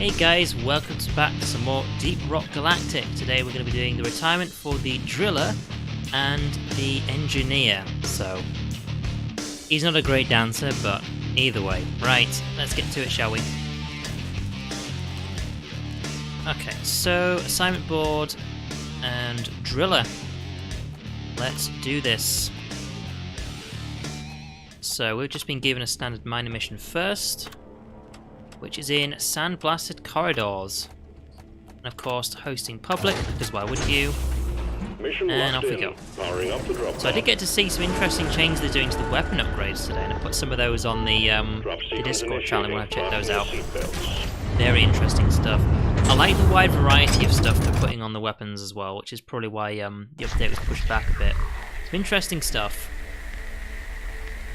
Hey guys, welcome back to some more Deep Rock Galactic. Today we're going to be doing the retirement for the driller and the engineer. So, he's not a great dancer, but either way. Right, let's get to it, shall we? Okay, so assignment board and driller. Let's do this. So we've just been given a standard minor mission first, which is in sandblasted corridors. And of course, hosting public, because why would you? And off we go. So I did get to see some interesting changes they're doing to the weapon upgrades today, and I put some of those on the Discord channel when I checked those out. Very interesting stuff. I like the wide variety of stuff they're putting on the weapons as well, which is probably why the update was pushed back a bit. Some interesting stuff.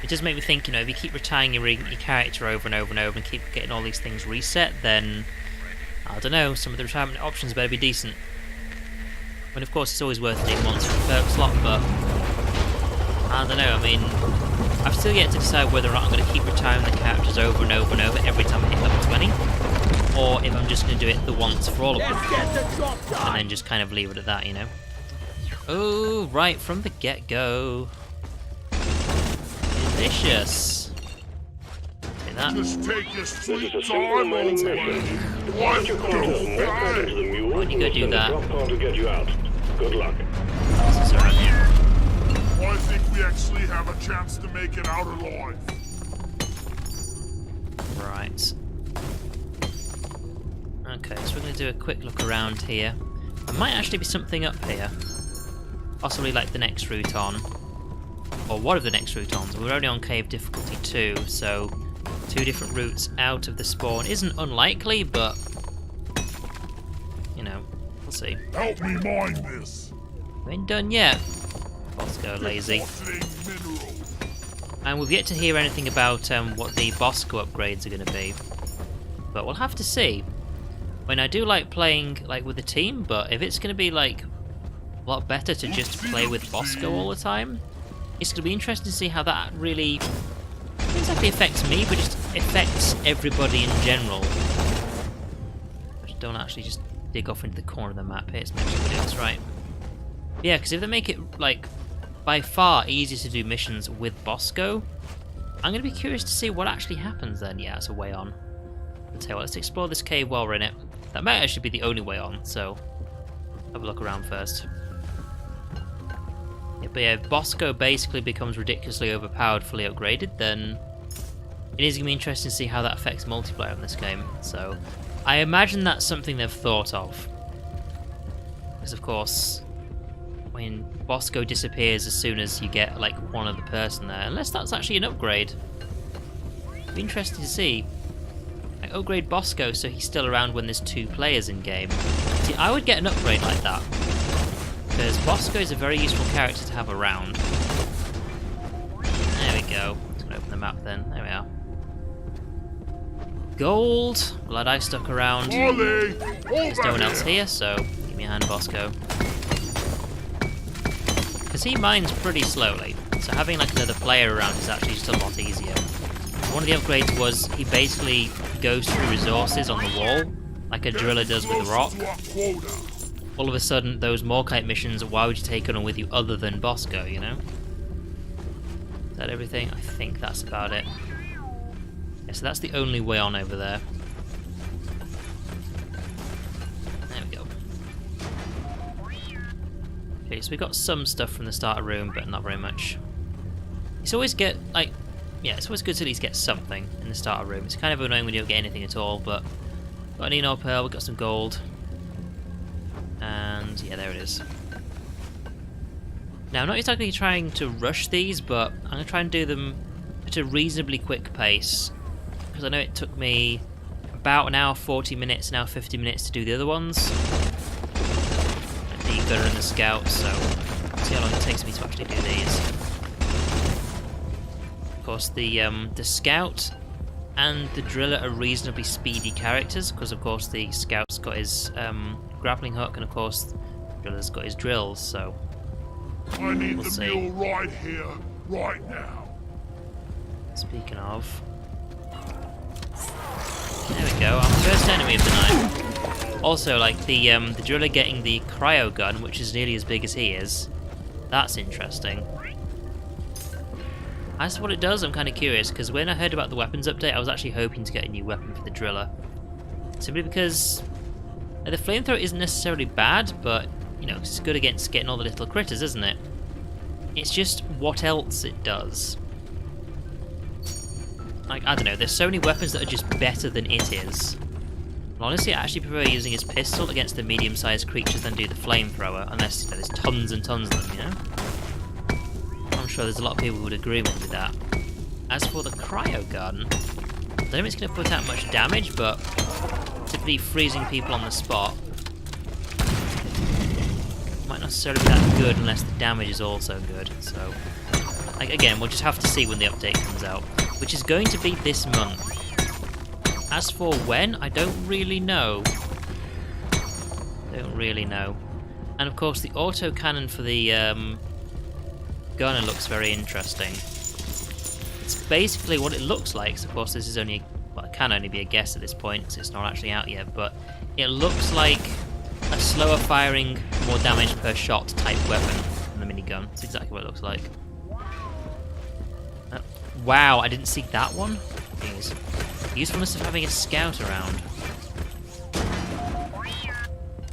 It does make me think, you know, if you keep retiring your character over and over and over and keep getting all these things reset, then, I don't know, some of the retirement options better be decent. I mean, of course, it's always worth doing once for the perk slot, but I don't know, I mean, I've still yet to decide whether or not I'm going to keep retiring the characters over and over and over every time I hit level 20, or if I'm just going to do it the once for all of them, and then just kind of leave it at that, you know. Oh, right from the get-go. Delicious. Take that. Just take your sweet time, old man. Why don't you go do that? Good luck. This is around here. I think we actually have a chance to make it out alive. Right. Okay, so we're going to do a quick look around here. There might actually be something up here. Possibly like the next route on. Or one of the next route ons. We're only on cave difficulty 2, so 2 different routes out of the spawn isn't unlikely, but you know, we'll see. Help me mine this. We ain't done yet. Let's go lazy. And we've yet to hear anything about what the Bosco upgrades are going to be, but we'll have to see. I mean, I do like playing like with the team, but if it's going to be like a lot better to just play with Bosco all the time, it's going to be interesting to see how that really not exactly affects me, but just affects everybody in general. Just don't actually just dig off into the corner of the map here. It's meant to do this right. Yeah, because if they make it like by far easier to do missions with Bosco, I'm going to be curious to see what actually happens then. Yeah, it's a way on. I'll tell you what, let's explore this cave while we're in it. That might actually be the only way on, so have a look around first. But yeah, if Bosco basically becomes ridiculously overpowered, fully upgraded, then it is going to be interesting to see how that affects multiplayer in this game. So I imagine that's something they've thought of. Because of course, when Bosco disappears as soon as you get like one other person there, unless that's actually an upgrade. It'd be interesting to see. Like, upgrade Bosco so he's still around when there's 2 players in game. See, I would get an upgrade like that. Because Bosco is a very useful character to have around. There we go. Let's go open the map then. There we are. Gold. Glad I stuck around. There's no one else here, so give me a hand, Bosco. Because he mines pretty slowly, so having like another player around is actually just a lot easier. One of the upgrades was he basically goes through resources on the wall, like a driller does with rock. All of a sudden, those Morkite missions, why would you take on with you other than Bosco, you know? Is that everything? I think that's about it. Yeah, so that's the only way on over there. There we go. Okay, so we got some stuff from the starter room, but not very much. It's always get, like, yeah, it's always good to at least get something in the starter room. It's kind of annoying when you don't get anything at all, but got an Eno Pearl, we got some gold. And yeah, there it is. Now, I'm not exactly trying to rush these, but I'm going to try and do them at a reasonably quick pace. Because I know it took me about an hour 40 minutes, an hour 50 minutes to do the other ones. The Gunner and the Scout, so let's see how long it takes me to actually do these. Of course, the Scout and the Driller are reasonably speedy characters, because of course the Scout's got his grappling hook, and of course the Driller's got his drills, so I need the mule right here, right now. Speaking of, There we go, our first enemy of the night. Also, like, the driller getting the cryo gun, which is nearly as big as he is. That's interesting. As to what it does, I'm kind of curious, because when I heard about the weapons update, I was actually hoping to get a new weapon for the driller. Simply because the flamethrower isn't necessarily bad, but, you know, it's good against getting all the little critters, isn't it? It's just what else it does. Like, I don't know, there's so many weapons that are just better than it is. And honestly, I actually prefer using his pistol against the medium-sized creatures than do the flamethrower, unless, you know, there's tons and tons of them, you know? I'm sure there's a lot of people who would agree with me with that. As for the cryo gun, I don't know if it's going to put out much damage, but typically freezing people on the spot might not necessarily be that good unless the damage is also good. So, like, again, we'll just have to see when the update comes out, which is going to be this month. As for when, I don't really know. Don't really know. And of course, the autocannon for the gunner looks very interesting. It's basically what it looks like. So of course, this is only, well, it can only be a guess at this point, because it's not actually out yet. But it looks like a slower firing, more damage per shot type weapon than the minigun. That's exactly what it looks like. Wow, I didn't see that one. Jeez. The usefulness of having a scout around.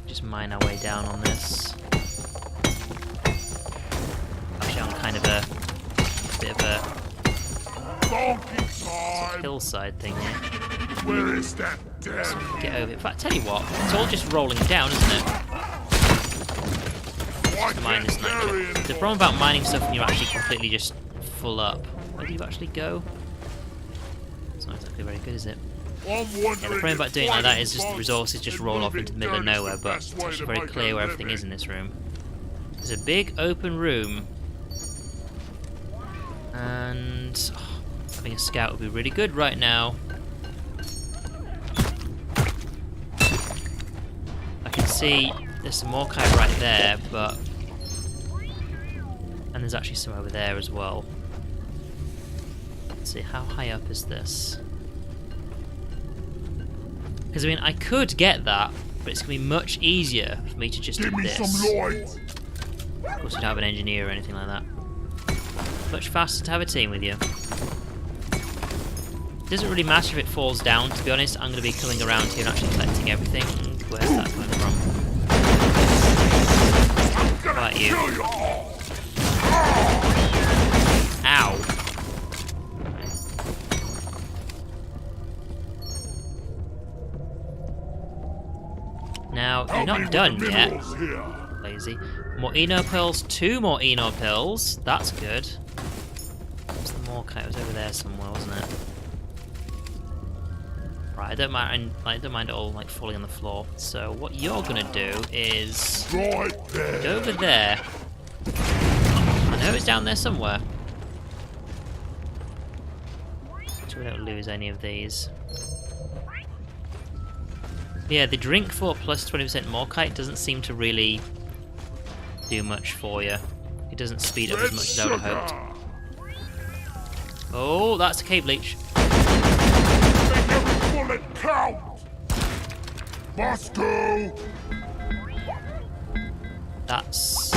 Just mine our way down on this. Actually, on kind of a bit of a hillside thing here. Where is that dead? Get over it. In fact, tell you what, it's all just rolling down, isn't it? Just mine this night. The problem about mining stuff when you're actually completely just full up. Where do you actually go? It's not exactly very good, is it? Yeah, the problem about doing it like that is just the resources just roll off into the middle of nowhere, but it's actually very clear where everything is in this room. There's a big open room, and having a scout would be really good right now. I can see there's some more kite right there, but... and there's actually some over there as well. Let's see, how high up is this? Because, I mean, I could get that, but it's going to be much easier for me to just do this. Of course, you don't have an engineer or anything like that. Much faster to have a team with you. It doesn't really matter if it falls down, to be honest. I'm going to be coming around here and actually collecting everything. Where's that coming from? How about you? Ow. Now, you're not done yet. Lazy. More Eno pearls, 2 more Eno pearls. That's good. What's the more kite? It was over there somewhere, wasn't it? Right, I don't mind it all like falling on the floor. So what you're gonna do is go over there. I know it's down there somewhere. So we don't lose any of these. Yeah, the drink for plus 20% more kite doesn't seem to really do much for you. It doesn't speed up as much as I would have hoped. Oh, that's a cave leech. Make every bullet count! Moscow! That's...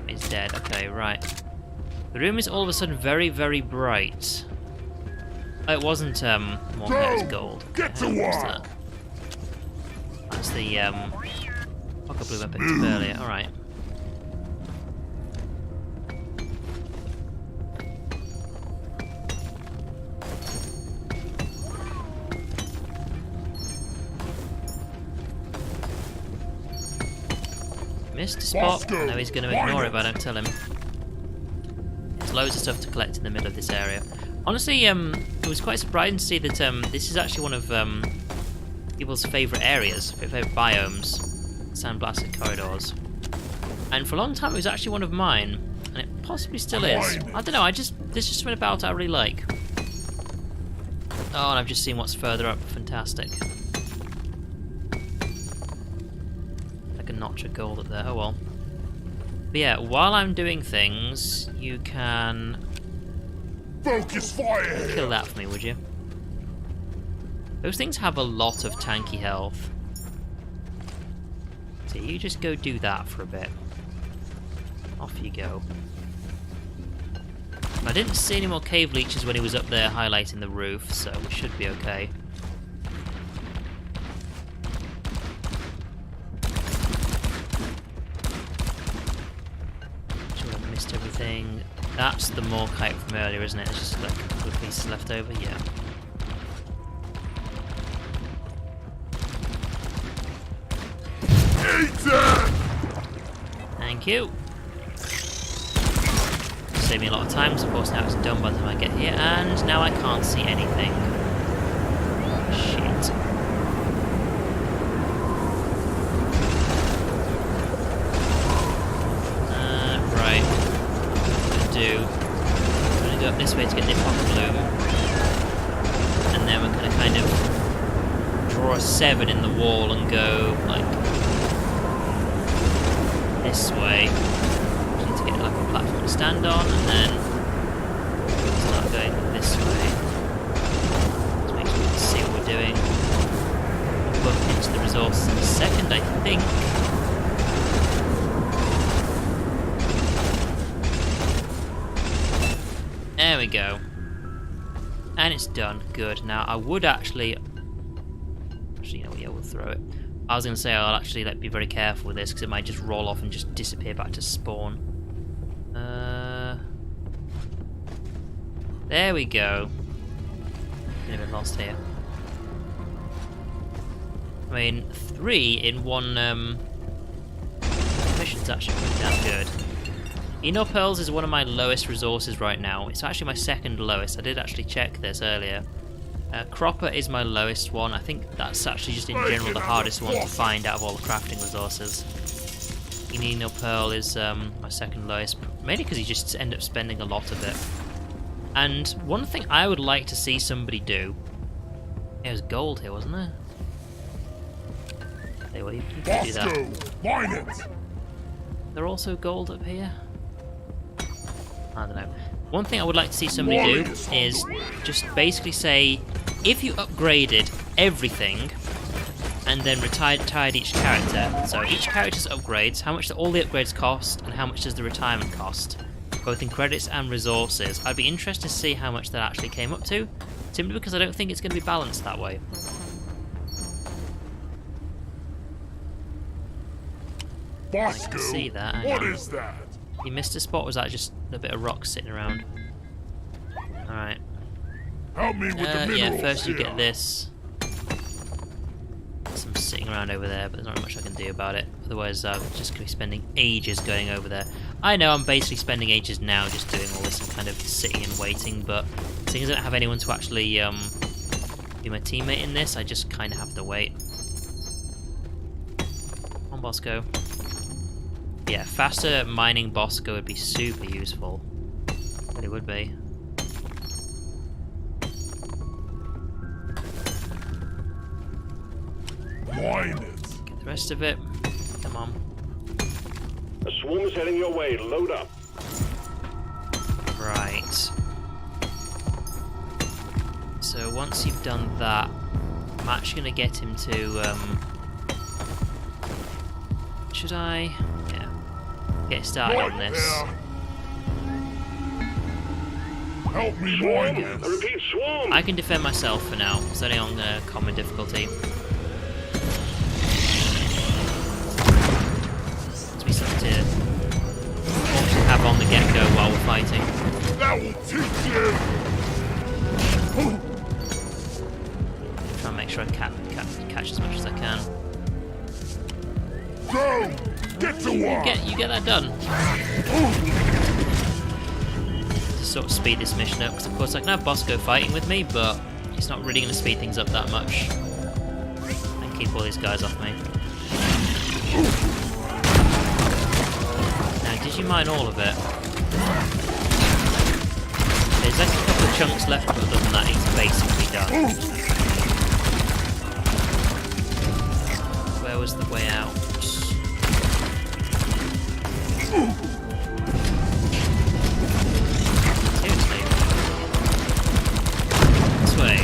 it's dead. Okay, right. The room is all of a sudden very, very bright. Oh, it wasn't more kite, it was gold. Get to work! That's the Rock Blue I picked up earlier. Alright. Missed a spot. I know he's going to ignore it, but I don't tell him. There's loads of stuff to collect in the middle of this area. Honestly, it was quite surprising to see that this is actually one of people's favourite areas, favourite biomes, sandblasted corridors. And for a long time it was actually one of mine, and it possibly still is. I don't know, there's just something about it I really like. Oh, and I've just seen what's further up. Fantastic. Like a notch of gold up there. Oh well. But yeah, while I'm doing things, you can focus fire. Kill that for me, would you? Those things have a lot of tanky health. So you just go do that for a bit. Off you go. I didn't see any more cave leeches when he was up there highlighting the roof, so we should be okay. Sure I've missed everything. That's the Morkite from earlier, isn't it? It's just like a couple of pieces left over, yeah. Thank you. Saved me a lot of time, so of course now it's done by the time I get here, and now I can't see anything. Shit. Right. What I'm gonna go up this way to get the Epoch Bloom, and then we're gonna kind of draw a 7 in the wall and go like this way. Just need to get like a platform to stand on, and then start going this way. Just make sure we can see what we're doing. We'll bump into the resources in a second, I think. There we go. And it's done. Good. Now I would actually, you know what? Yeah, we'll throw it. I was going to say I'll actually be very careful with this because it might just roll off and just disappear back to spawn. There we go. Been a bit lost here. I mean, 3 in one mission's actually pretty damn good. Eno Pearls is one of my lowest resources right now. It's actually my second lowest. I did actually check this earlier. Cropper is my lowest one. I think that's actually just in general the hardest one to find out of all the crafting resources. Eno Pearl is my second lowest, mainly because you just end up spending a lot of it. And one thing I would like to see somebody do... There was gold here, wasn't there? Hey, well, you can do that. There also gold up here? I don't know. One thing I would like to see somebody do is just basically say, if you upgraded everything and then retired each character, so each character's upgrades, how much do all the upgrades cost and how much does the retirement cost, both in credits and resources. I'd be interested to see how much that actually came up to, simply because I don't think it's going to be balanced that way. I can see that. What is that? You missed a spot, was that just a bit of rock sitting around? Alright. Help me with the minerals. Yeah, first you here. get this. Some sitting around over there, but there's not much I can do about it. Otherwise, I'm just going to be spending ages going over there. I know I'm basically spending ages now just doing all this and kind of sitting and waiting, but seeing as I don't have anyone to actually be my teammate in this, I just kind of have to wait. Come on, Bosco. Yeah, faster mining Bosco would be super useful. It would be. Mine it. Get the rest of it. Come on. A swarm is heading your way. Load up. Right. So once you've done that, I'm actually going to get him to... should I? Yeah. Get started on this. Help me, Swarm. mine I it. repeat, swarm. I can defend myself for now. It's only on common difficulty. It's be something to have on the get-go while we're fighting. That will teach you. Try and make sure I catch as much as I can. Go. Get to work. You get that done. To sort of speed this mission up, because of course I can have Bosco fighting with me, but it's not really going to speed things up that much. And keep all these guys off me. Now, did you mine all of it? There's like a couple of chunks left, but other than that, it's basically done. Where was the way out? Seriously? This way.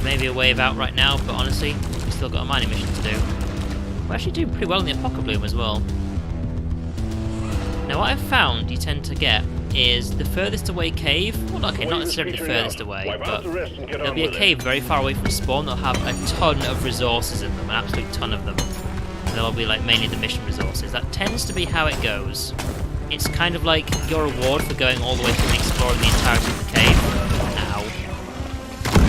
may be a wave out right now, but honestly, we've still got a mining mission to do. We're actually doing pretty well in the Apoca Bloom as well. Now what I've found you tend to get is the furthest away cave, well okay, not necessarily the furthest away, but there'll be a cave very far away from spawn that'll have a ton of resources in them, an absolute ton of them. And they'll be like mainly the mission resources. That tends to be how it goes. It's kind of like your reward for going all the way through and exploring the entirety of the cave. Ow.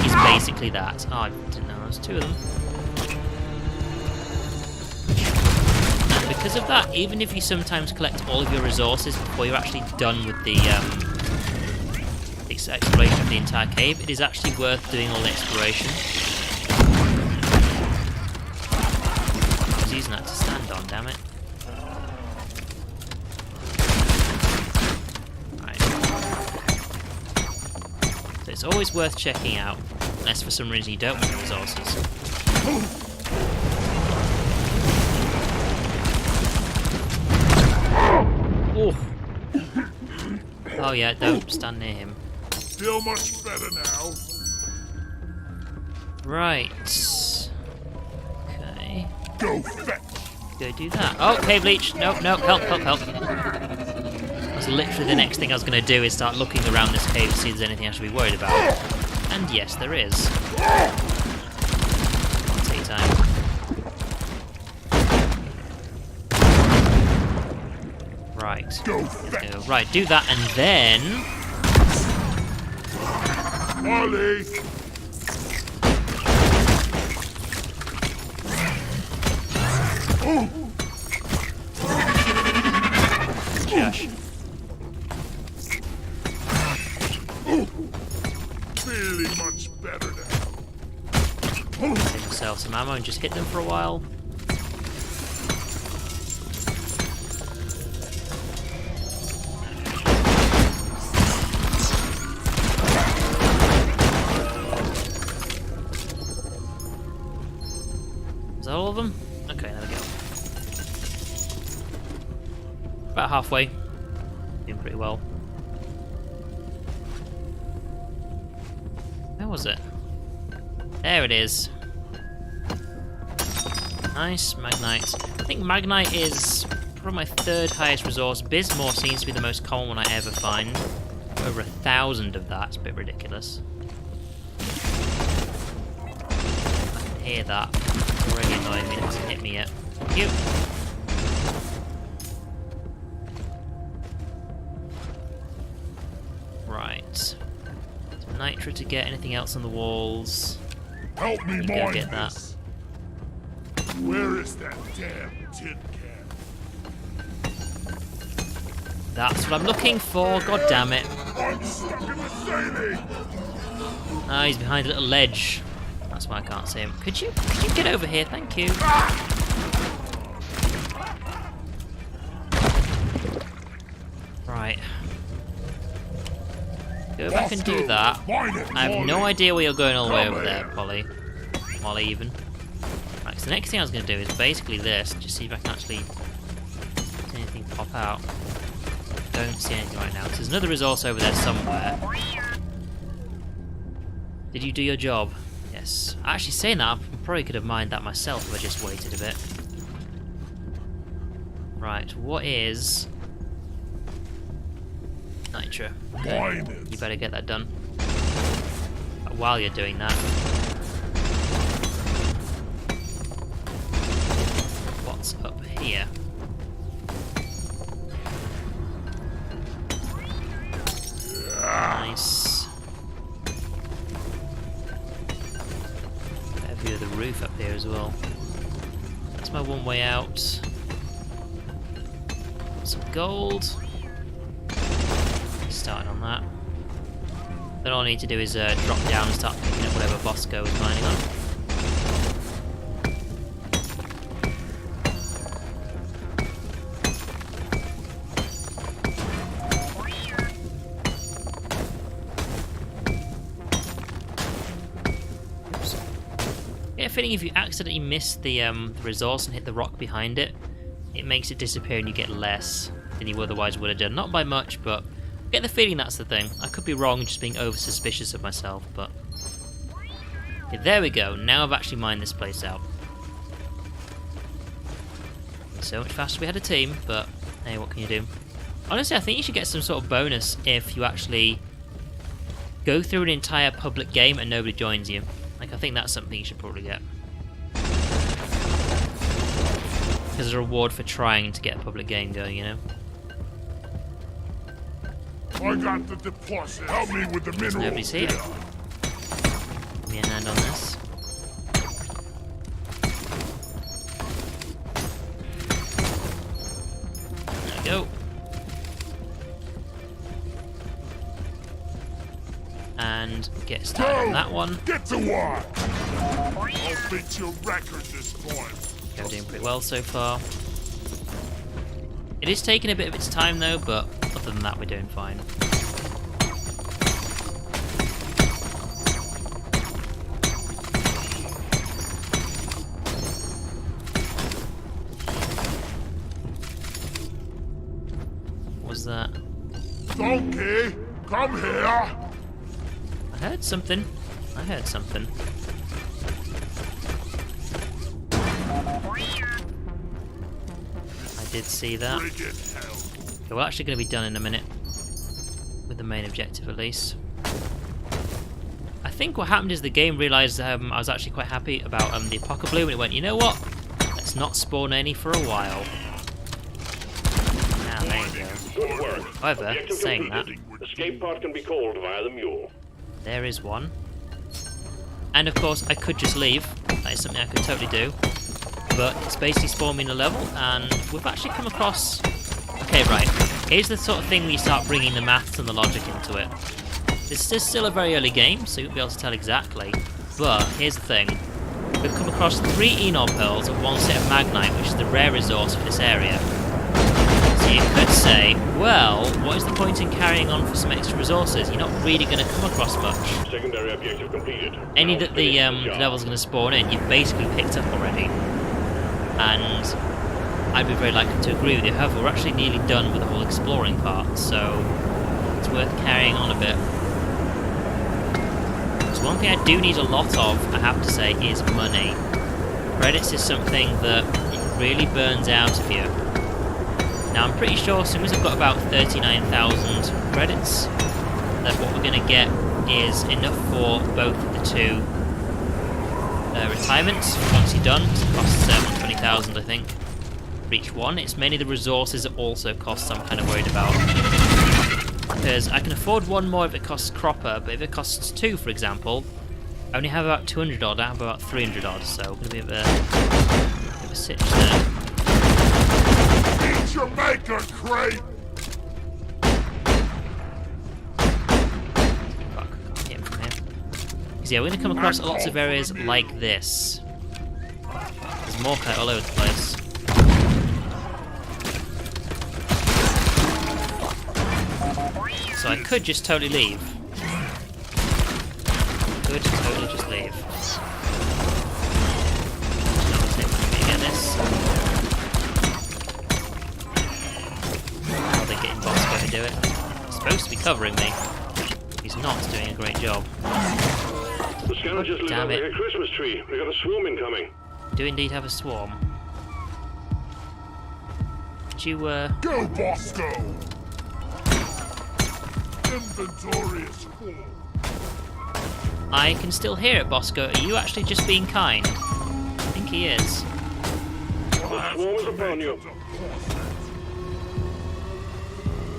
Is basically that. Oh, I didn't know there was 2 of them. Because of that, even if you sometimes collect all of your resources before you're actually done with the exploration of the entire cave, it is actually worth doing all the exploration. I was using that to stand on, damn it. Right. So it's always worth checking out, unless for some reason you don't want the resources. Oh. Oh yeah, don't stand near him. Feel much better now. Right. Okay. Go fetch. Go do that. Oh, cave leech. No, help. That's literally the next thing I was going to do is start looking around this cave to see if there's anything I should be worried about. And yes, there is. I'll take time. Right. Go right, do that and then... Ollie! Josh. Feeling much better now. Save myself some ammo and just hit them for a while. Is that all of them? Okay, there we go. About halfway. Doing pretty well. Where was it? There it is. Nice, Magnite. I think Magnite is probably my 3rd highest resource. Bismore seems to be the most common one I ever find. Over 1,000 of that. It's a bit ridiculous. I can hear that. It's already annoying me. It hasn't hit me yet. Thank you. Right. Some nitro to get. Anything else on the walls? Help me You go mine get that. this. Where is that damn tin can? That's what I'm looking for. God damn it. I'm stuck in the ceiling. Ah, he's behind a little ledge. That's why I can't see him. Could you get over here? Thank you. Right. Go back and do that. I have no idea where you're going all the way over there, Polly. Molly, even. Right, so the next thing I was going to do is basically this. Just see if I can actually see anything pop out. Don't see anything right now. So there's another resource over there somewhere. Did you do your job? Yes. Actually, saying that, I probably could have mined that myself if I just waited a bit. Right, what is... Nitro. Okay. You better get that done. While you're doing that... What's up here? Nice. Better view of the roof up here as well. That's my one way out. Some gold. Starting on that. Then all I need to do is drop down and start picking up whatever Bosco is mining on. I get a feeling if you accidentally miss the resource and hit the rock behind it, it makes it disappear and you get less than you otherwise would have done. Not by much, but I get the feeling that's the thing. I could be wrong, just being over suspicious of myself, but Okay, there we go. Now I've actually mined this place out. So much faster we had a team, but hey, what can you do? Honestly, I think you should get some sort of bonus if you actually go through an entire public game and nobody joins you. Like, I think that's something you should probably get. As a reward for trying to get a public game going, you know? I got the deposit. Help me with the minerals. Nobody's here. Give me a hand on this. There we go. And get started on that one. Get to work. I'll beat your record this time. We're doing pretty well so far. It is taking a bit of its time though, but other than that we're doing fine. What was that? Donkey, come here. I heard something. I heard something. I did see that. Okay, we're actually going to be done in a minute. With the main objective at least. I think what happened is the game realised I was actually quite happy about the Apocalypse, and it went, you know what? Let's not spawn any for a while. Now, there you go. Good work. However, Objective saying that, completed. Escape pod can be called via the mule. there is one. And of course, I could just leave. That is something I could totally do. But it's basically spawned me in a level, and we've actually come across... Okay, right. Here's the sort of thing where you start bringing the maths and the logic into it. This is still a very early game, so you won't be able to tell exactly. But here's the thing. We've come across 3 Enor Pearls and 1 set of Magnite, which is the rare resource for this area. So you could say, well, what is the point in carrying on for some extra resources? You're not really going to come across much. Secondary objective completed. Any Now that the finish job. level's going to spawn in, you've basically picked up already. And I'd be very likely to agree with you. However, we're actually nearly done with the whole exploring part, so it's worth carrying on a bit. So one thing I do need a lot of, I have to say, is money. Credits is something that it really burns out of you. Now I'm pretty sure as soon as I've got about 39,000 credits, that what we're going to get is enough for both of the 2 retirements once you're done. It costs 20,000 I think for each one. It's mainly the resources that also cost I'm kind of worried about. Because I can afford 1 more if it costs Cropper, but if it costs 2 for example, I only have about 200 odd, I have about 300 odd, so going to be a bit of a sitch there. Eat your maker, crate. Fuck, can't get him from here. Because yeah, we're going to come across lots of areas like this. There's more kite all over the place. So I could just totally leave. Could totally just leave. It's not going to take much for me to get this. How are they getting Bosco to do it? He's supposed to be covering me. He's not doing a great job. The scanner just lit Damn up like it. a Christmas tree. We got a swarm incoming. Do indeed have a swarm. Could you, Go, Bosco. Inventory is full. I can still hear it, Bosco. Are you actually just being kind? I think he is. The swarm is upon you.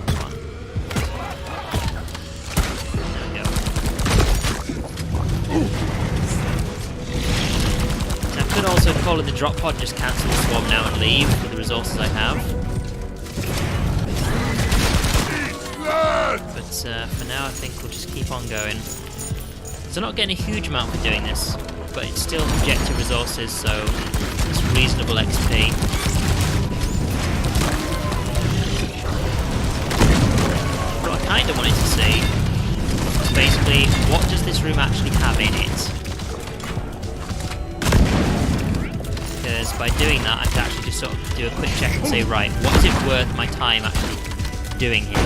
Come on. There we go. So I could also call it the drop pod and just cancel the swarm now and leave with the resources I have. But for now I think we'll just keep on going. So I'm not getting a huge amount for doing this, but it's still objective resources, so it's reasonable XP. What I kind of wanted to see is basically, what does this room actually have in it? Because by doing that I can actually just sort of do a quick check and say, right, what is it worth my time actually doing here?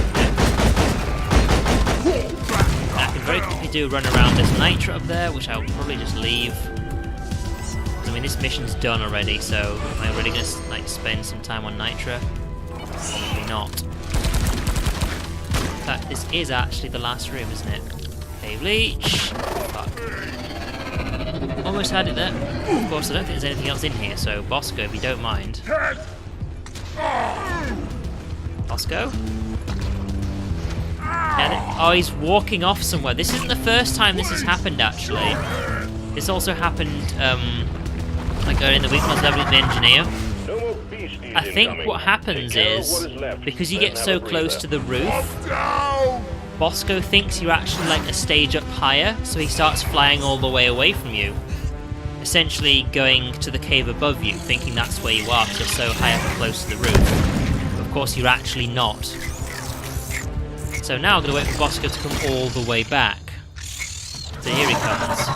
I can very quickly do a run around this Nitra up there, which I'll probably just leave. I mean, this mission's done already, so am I really going to like spend some time on Nitra? Probably not. In fact, this is actually the last room, isn't it? Cave Leech. Fuck. Almost had it there. Of course, I don't think there's anything else in here, so Bosco, if you don't mind. Bosco? Oh, he's walking off somewhere. This isn't the first time this has happened, actually. This also happened, like earlier in the week when I was leveling the engineer. I think what happens is, because you get so close to the roof, Bosco thinks you're actually like a stage up higher, so he starts flying all the way away from you. Essentially going to the cave above you, thinking that's where you are, because you're so high up and close to the roof. But of course, you're actually not. So now I'm going to wait for Bosco to come all the way back. So here he comes.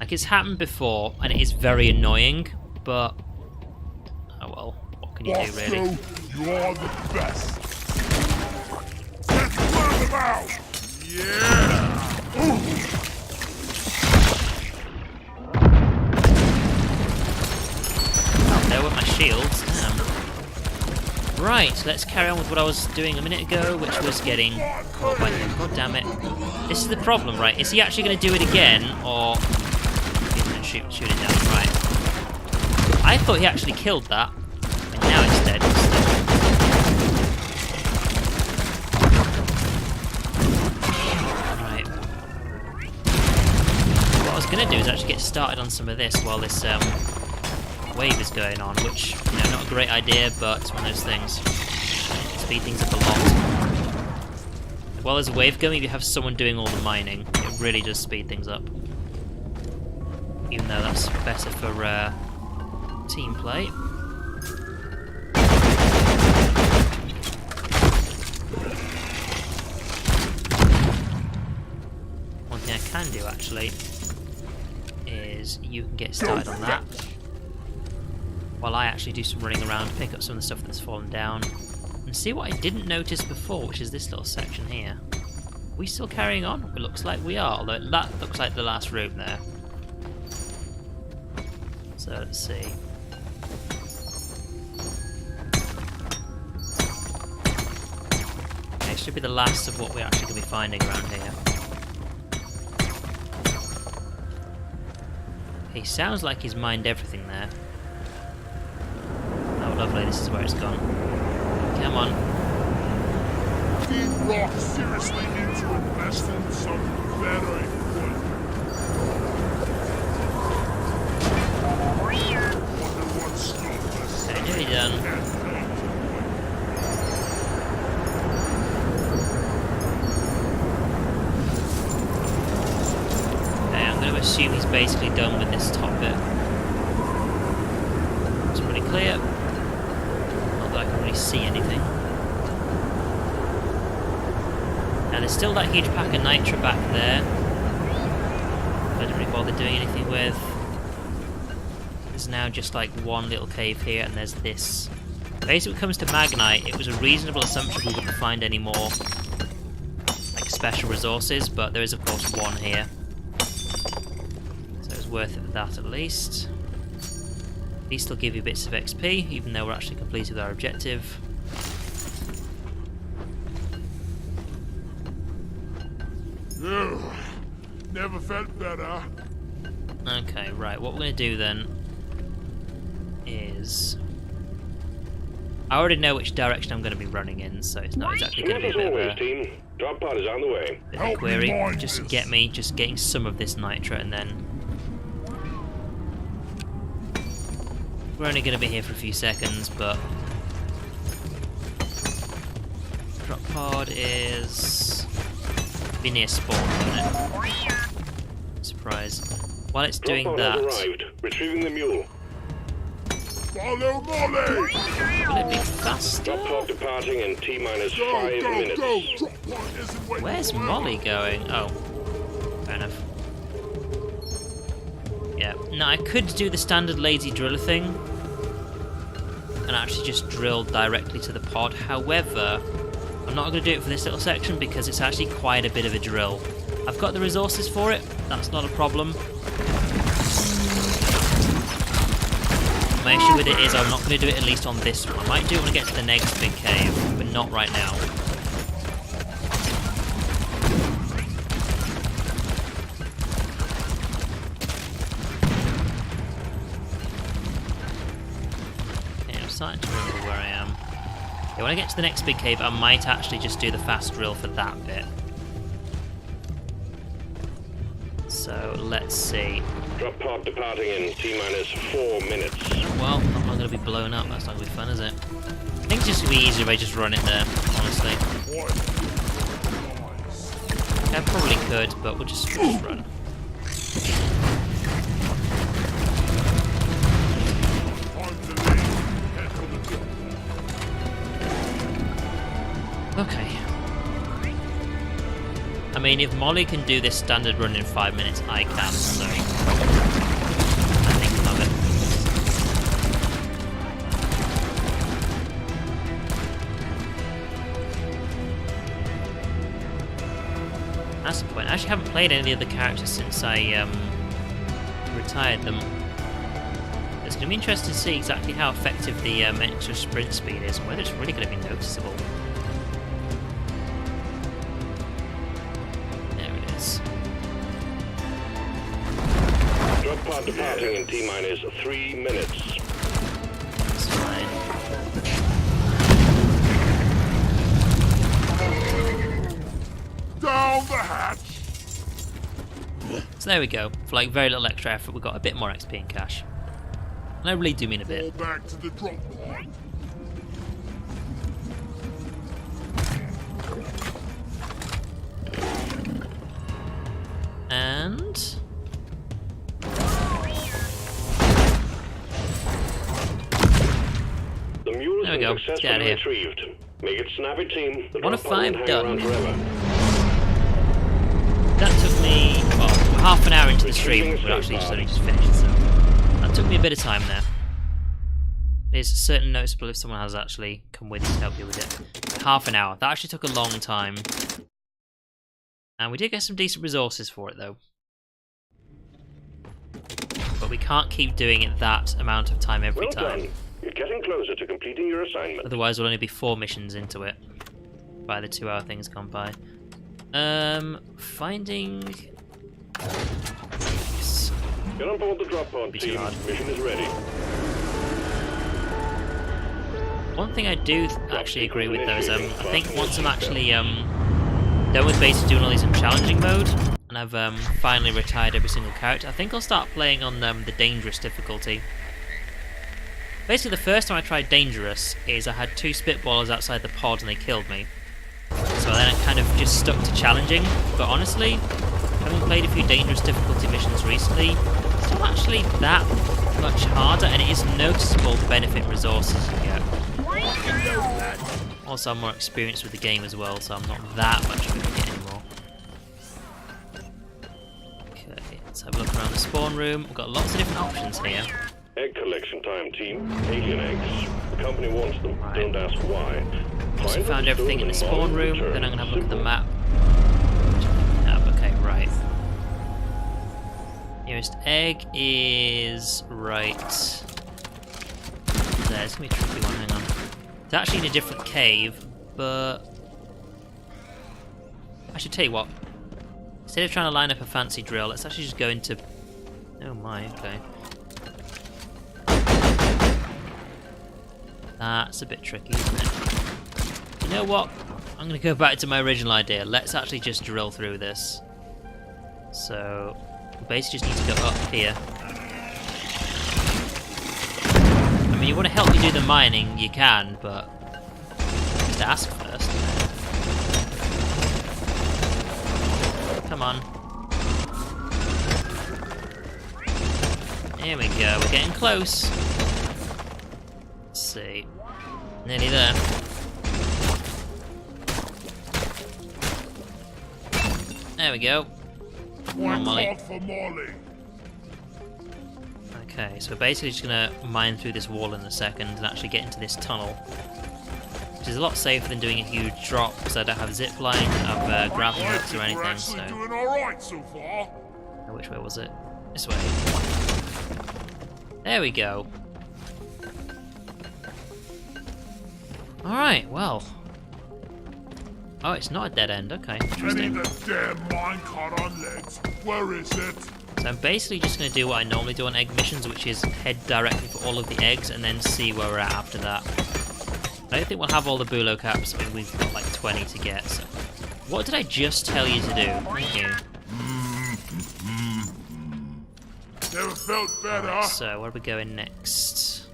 Like, it's happened before, and it is very annoying, but... oh well, what can you do, really? You're the best. Let's burn them out! Yeah! Oh, there were my shields. Damn. Right, let's carry on with what I was doing a minute ago, which was getting caught by him. God damn it. This is the problem, right? Is he actually going to do it again, or... he's going to shoot it down, right. I thought he actually killed that, and now it's dead. Right. What I was going to do is actually get started on some of this while this wave is going on, which, you know, not a great idea, but it's one of those things. Speed things up a lot. While there's a wave going, if you have someone doing all the mining, it really does speed things up. Even though that's better for team play. One thing I can do, actually, is you can get started on that, while I actually do some running around, pick up some of the stuff that's fallen down, and see what I didn't notice before, which is this little section here. Are we still carrying on? It looks like we are, although that looks like the last room there. So let's see. Okay, it should be the last of what we're actually going to be finding around here. He sounds like he's mined everything there. Lovely, this is where it's gone. Come on. Did Rock seriously need to invest in some better equipment? Wonder what Scarbeus Okay, nearly done. Okay, I'm going to assume he's basically done with this top bit. It's pretty clear. I can really see anything. Now there's still that huge pack of Nitra back there. I didn't really bother doing anything with. There's now just like one little cave here, and there's this. Basically, when it comes to Magnite, it was a reasonable assumption we wouldn't find any more like special resources, but there is of course one here. So it's worth it for that at least. These still give you bits of XP, even though we're actually completed with our objective. Ugh, never felt better. Okay, right, what we're going to do then is... I already know which direction I'm going to be running in, so it's not exactly going to be a bit of a, team. Drop pod is on the way. bit of a query. Just getting some of this Nitra, and then we're only going to be here for a few seconds, but drop pod is be near spawn, won't it? Surprise. While it's doing that, arrived. Retrieving the mule. Follow Molly! will it be faster? Drop pod departing in T-minus 5 minutes. Go! Drop pod isn't waiting Where's forever. Molly going? Oh, fair enough. Yeah, no, I could do the standard lazy driller thing and actually just drill directly to the pod. However, I'm not going to do it for this little section because it's actually quite a bit of a drill. I've got the resources for it, that's not a problem. My issue with it is I'm not going to do it at least on this one. I might do it when I get to the next big cave, but not right now. Okay, I'm starting to remember where I am. Okay, when I get to the next big cave, I might actually just do the fast drill for that bit. So, let's see. Drop pod departing in T-minus 4 minutes. Well, I'm not going to be blown up. That's not going to be fun, is it? I think it's just going to be easier if I just run it there, honestly. I probably could, but we'll just run. Okay. I mean, if Molly can do this standard run in 5 minutes, I can, so... I think of it. That's the point. I actually haven't played any of the characters since I retired them. It's going to be interesting to see exactly how effective the extra sprint speed is, and whether it's really going to be noticeable. Drop pod departing in T-minus 3 minutes. That's fine. Down the hatch! So there we go. For like very little extra effort, we got a bit more XP and cash. And I really do mean a bit. Fall back to the drop pod. And... The mule There we has go. been Let's get out of successfully here. retrieved. Make it snappy, team. The 1 of drop pod 5 won't hang done. around forever. That took me, well, half an hour into the stream. We actually only just finished, so that took me a bit of time there. It's certainly noticeable if someone has actually come with you to help you with it. Half an hour. That actually took a long time. And we did get some decent resources for it, though. But we can't keep doing it that amount of time every Well time. done. You're getting closer to completing your assignment. Otherwise, we'll only be 4 missions into it by the 2-hour thing's gone by. Finding... Yes. Get on board the drop pod, Be too team. hard. Mission is ready. One thing I do actually agree with, though, is I think once I'm actually done with basically doing all these in challenging mode, and I've finally retired every single character, I think I'll start playing on the dangerous difficulty. Basically, the first time I tried dangerous is I had 2 spitballers outside the pod and they killed me. So then I kind of just stuck to challenging, but honestly, having played a few dangerous difficulty missions recently, it's not actually that much harder, and it is noticeable the benefit resources you get. Also, I'm more experienced with the game as well, so I'm not that much of a hit anymore. Okay, let's have a look around the spawn room. We've got lots of different options here. Egg collection time, team. Alien eggs. The company wants them. Right. Don't ask why. So found them, everything in the store spawn them, room, return. then I'm going to have a look at the Simple. map. Okay, right. Nearest egg is right there. It's going to be a tricky one, hang on. It's actually in a different cave, but... I should tell you what. Instead of trying to line up a fancy drill, let's actually just go into... Oh my, okay. That's a bit tricky, isn't it? You know what? I'm going to go back to my original idea. Let's actually just drill through this. So, we basically just need to go up here. I mean, you want to help me do the mining, you can, but just ask first. Come on. There we go, we're getting close. Let's see. Nearly there. There we go. Come on, Molly. Point for Molly. Okay, so we're basically just gonna mine through this wall in a second and actually get into this tunnel. Which which is a lot safer than doing a huge drop because I don't have zip line, I don't have grappling I hooks or think we're anything. actually So, doing alright so far. which way was it? This way. There we go. All right, well. Oh, it's not a dead end. Okay, I need interesting. the damn minecart on legs. Where is it? So I'm basically just going to do what I normally do on egg missions, which is head directly for all of the eggs and then see where we're at after that. I don't think we'll have all the bulo caps. I mean, we've got like 20 to get. So, what did I just tell you to do? Thank you. Never felt better. Right, so where are we going next?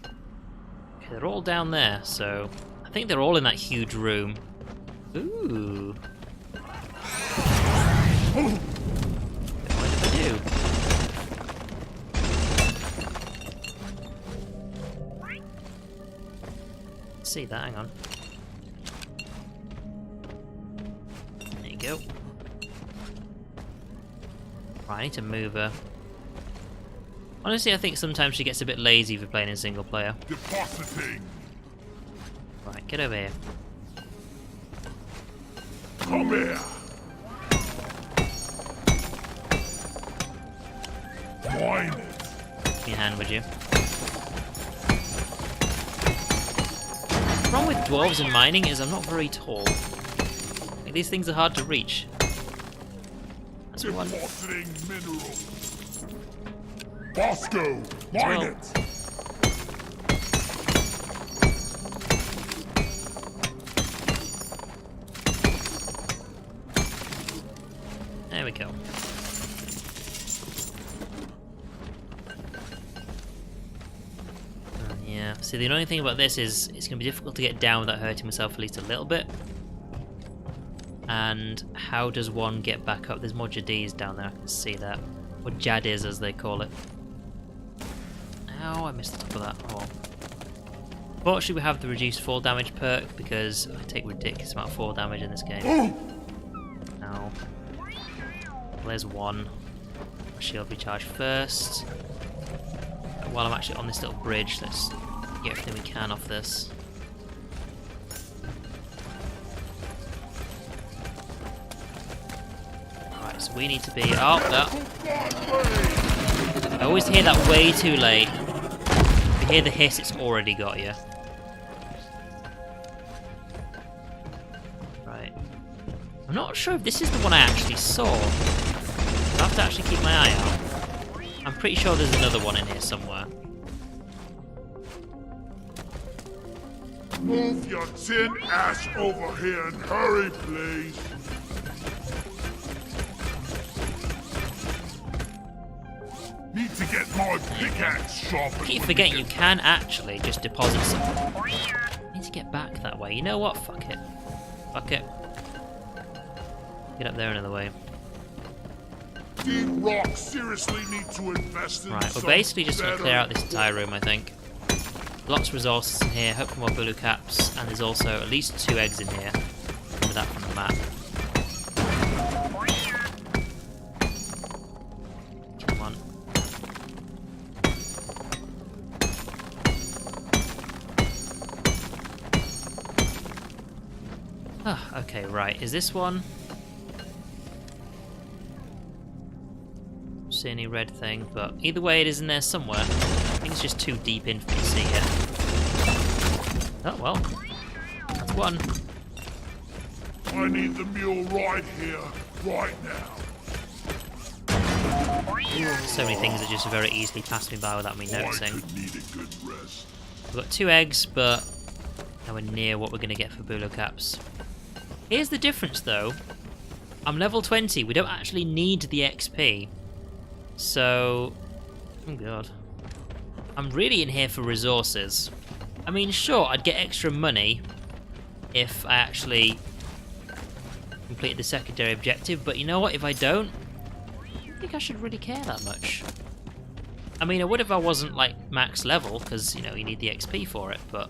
Okay, they're all down there. So I think they're all in that huge room. Ooh. What did I do? See that, hang on. There you go. Right, I need to move her. Honestly, I think sometimes she gets a bit lazy if you're playing in single player. Depositing. Right, get over here. Come here. Mine it. Give me a hand, would you? The problem with dwarves and mining is I'm not very tall. Like, these things are hard to reach. That's one. Depositing mineral. Bosco, well. mine it. There we go. Yeah, see the annoying thing about this is it's going to be difficult to get down without hurting myself at least a little bit. And how does one get back up? There's more Jadis down there, I can see that. Or Jadis as they call it. Ow, I missed the top of that. Oh well. Fortunately we have the reduced fall damage perk because I take ridiculous amount of fall damage in this game. Ow. Well, there's one. Shield recharge first. While I'm actually on this little bridge, let's get everything we can off this. Right, so we need to be... Oh, no. I always hear that way too late. If you hear the hiss, it's already got you. Right. I'm not sure if this is the one I actually saw. I have to actually keep my eye out. I'm pretty sure there's another one in here somewhere. Move your tin ass over here and hurry, please. Need to get my pickaxe sharpened. I keep forgetting you can actually just deposit something. I need to get back that way. You know what? Fuck it. Fuck it. Get up there another way. Did Rock seriously need to invest in Right, we're basically just going to clear out this entire room, I think. Lots of resources in here, hopefully more bulu caps, and there's also at least 2 eggs in here. Remember that from the map. Come on. Ah, okay, right. Is this one? See any red thing, but either way it is in there somewhere. I think it's just too deep in for me to see it. Oh well, that's one. I need the mule right here, right now. So many things that just very easily pass me by without me I noticing. could need a good rest. We've got 2 eggs, but nowhere near what we're going to get for bulo caps. Here's the difference though. I'm level 20, we don't actually need the XP. So, oh god. I'm really in here for resources. I mean, sure, I'd get extra money if I actually completed the secondary objective, but you know what, if I don't, I don't think I should really care that much. I mean, I would if I wasn't, like, max level, because, you know, you need the XP for it, but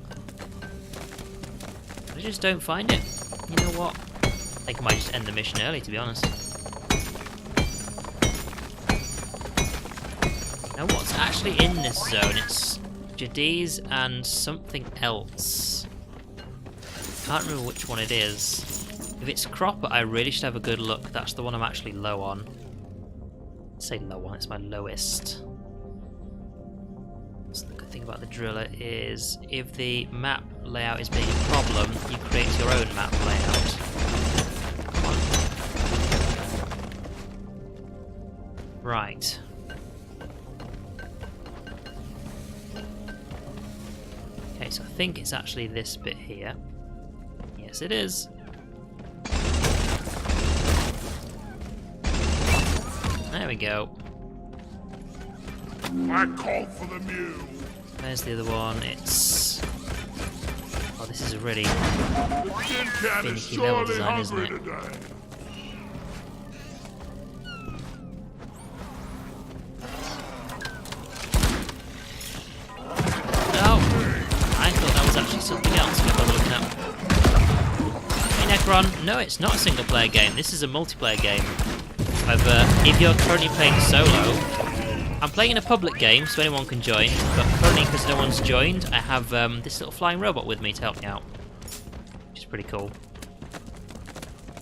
I just don't find it. You know what? I think I might just end the mission early, to be honest. Now what's actually in this zone? It's Jadis and something else. can't remember which one it is. If it's Cropper, I really should have a good look. That's the one I'm actually low on. I'd say low on, it's my lowest. So the good thing about the driller is if the map layout is being a problem, you create your own map layout. Come on. Right. Okay, so I think it's actually this bit here. Yes, it is. There we go. I called for the mule. There's the other one. It's... Oh, this is a really The tin can is finicky level surely design, isn't hungry it? today. Oh! I thought that was actually something else we were looking at. Hey Necron, no, it's not a single player game. This is a multiplayer game. However, if you're currently playing solo, I'm playing in a public game so anyone can join, but currently because no one's joined, I have this little flying robot with me to help me out, which is pretty cool.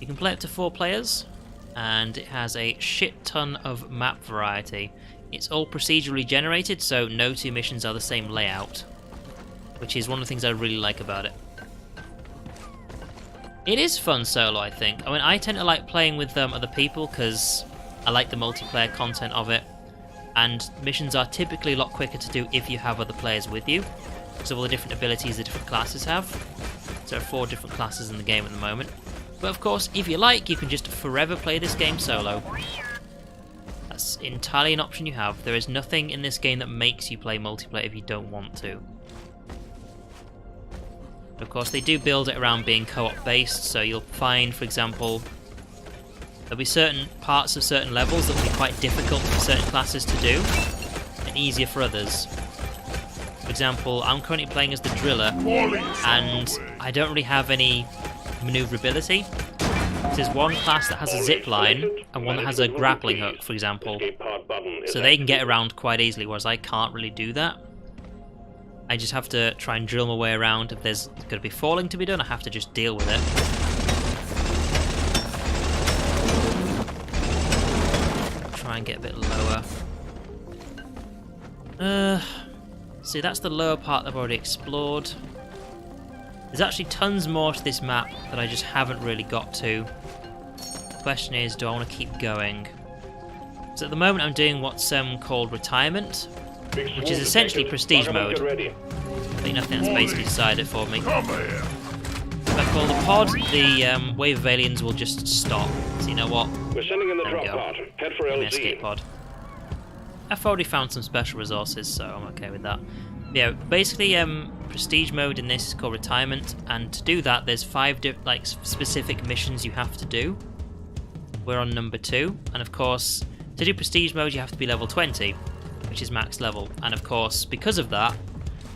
You can play up to 4 players, and it has a shit ton of map variety. It's all procedurally generated, so no 2 missions are the same layout, which is one of the things I really like about it. It is fun solo, I think. I mean, I tend to like playing with other people because I like the multiplayer content of it. And missions are typically a lot quicker to do if you have other players with you, because of all the different abilities the different classes have. So there are 4 different classes in the game at the moment. But of course, if you like, you can just forever play this game solo. That's entirely an option you have. There is nothing in this game that makes you play multiplayer if you don't want to. Of course, they do build it around being co-op based, so you'll find, for example, there'll be certain parts of certain levels that will be quite difficult for certain classes to do, and easier for others. For example, I'm currently playing as the driller, and I don't really have any maneuverability. There's one class that has a zip line, and one that has a grappling hook, for example. So they can get around quite easily, whereas I can't really do that. I just have to try and drill my way around. If there's going to be falling to be done, I have to just deal with it. Try and get a bit lower. See, that's the lower part that I've already explored. There's actually tons more to this map that I just haven't really got to. The question is, do I want to keep going? So at the moment I'm doing what's called retirement, which is essentially prestige mode. I think that's basically decided for me. If I call the pod, the wave of aliens will just stop. So you know what? We're sending in the There we drop go. pod. Head for An LZ. escape pod. I've already found some special resources, so I'm okay with that. Yeah, basically, prestige mode in this is called retirement, and to do that, there's 5 specific missions you have to do. We're on number 2, and of course, to do prestige mode, you have to be level 20, which is max level. And of course, because of that,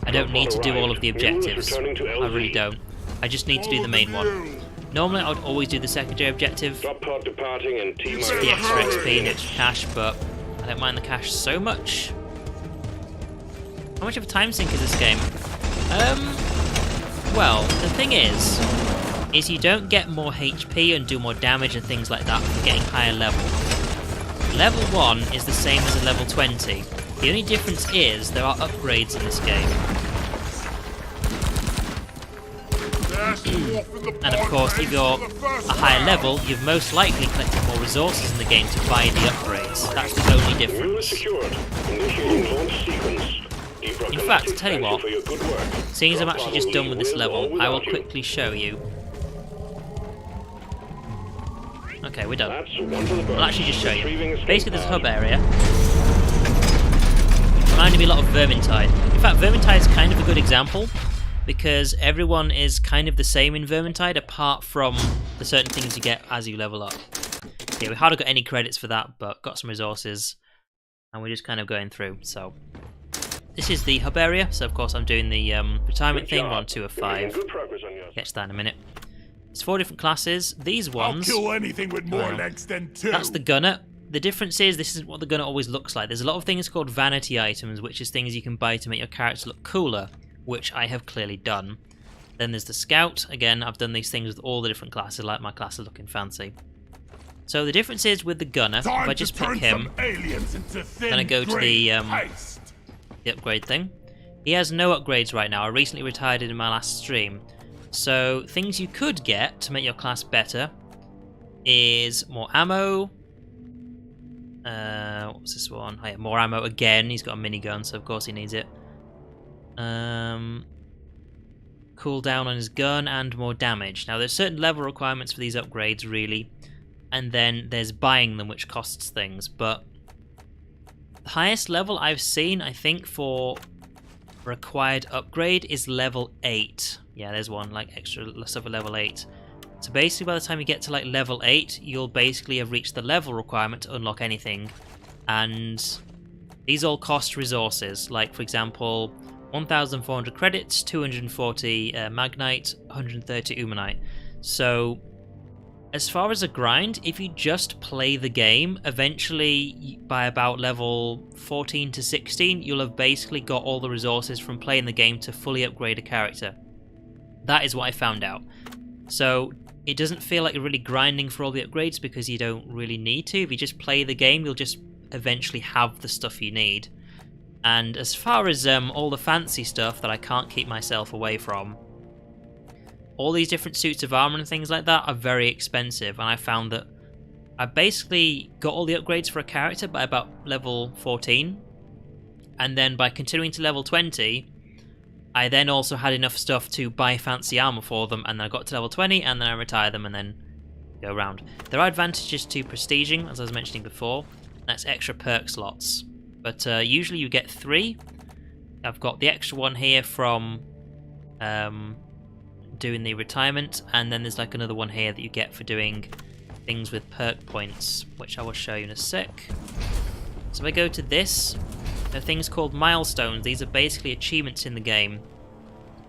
I don't need to do all of the objectives. I really don't. I just need to do the main one. Normally, I would always do the secondary objective. Drop pod departing in T It's the extra XP and extra cash, but I don't mind the cash so much. How much of a time sink is this game? Well, the thing is you don't get more HP and do more damage and things like that for getting higher level. Level 1 is the same as a level 20. The only difference is there are upgrades in this game. And of course, if you're a higher level, you've most likely collected more resources in the game to buy the upgrades. That's the only difference. In fact, to tell you what, seeing as I'm actually just done with this level, I will quickly show you. Okay, we're done. I'll actually just show you. Basically, there's a hub area. Reminded me a lot of Vermintide. In fact, Vermintide is kind of a good example, because everyone is kind of the same in Vermintide, apart from the certain things you get as you level up. Yeah, we hardly got any credits for that, but got some resources, and we're just kind of going through, so... This is the hub area, so of course I'm doing the retirement thing, 1, 2, or 5. Get to that in a minute. It's 4 different classes. These ones... I'll kill anything with more legs than 2. That's the gunner. The difference is, this is what the gunner always looks like. There's a lot of things called vanity items, which is things you can buy to make your character look cooler, which I have clearly done. Then there's the Scout. Again, I've done these things with all the different classes, like my classes looking fancy. So the difference is with the Gunner, if I just pick him, then I go to the upgrade thing. He has no upgrades right now. I recently retired in my last stream. So things you could get to make your class better is more ammo. What's this one? Oh, yeah, more ammo again. He's got a minigun, so of course he needs it. Cooldown on his gun and more damage. Now there's certain level requirements for these upgrades, really, and then there's buying them, which costs things. But the highest level I've seen, I think, for required upgrade is level 8. Yeah, there's one, like extra stuff at level 8. So basically by the time you get to like level 8, you'll basically have reached the level requirement to unlock anything. And these all cost resources, like for example 1,400 credits, 240 Magnite, 130 Umanite. So as far as a grind, if you just play the game, eventually by about level 14 to 16, you'll have basically got all the resources from playing the game to fully upgrade a character. That is what I found out. So it doesn't feel like you're really grinding for all the upgrades because you don't really need to. If you just play the game, you'll just eventually have the stuff you need. And as far as all the fancy stuff that I can't keep myself away from, all these different suits of armor and things like that are very expensive, and I found that I basically got all the upgrades for a character by about level 14, and then by continuing to level 20, I then also had enough stuff to buy fancy armor for them, and then I got to level 20, and then I retired them, and then go around. There are advantages to prestiging, as I was mentioning before. That's extra perk slots. But usually you get 3. I've got the extra one here from doing the retirement, and then there's like another one here that you get for doing things with perk points, which I will show you in a sec. So if I go to this, there are things called milestones. These are basically achievements in the game,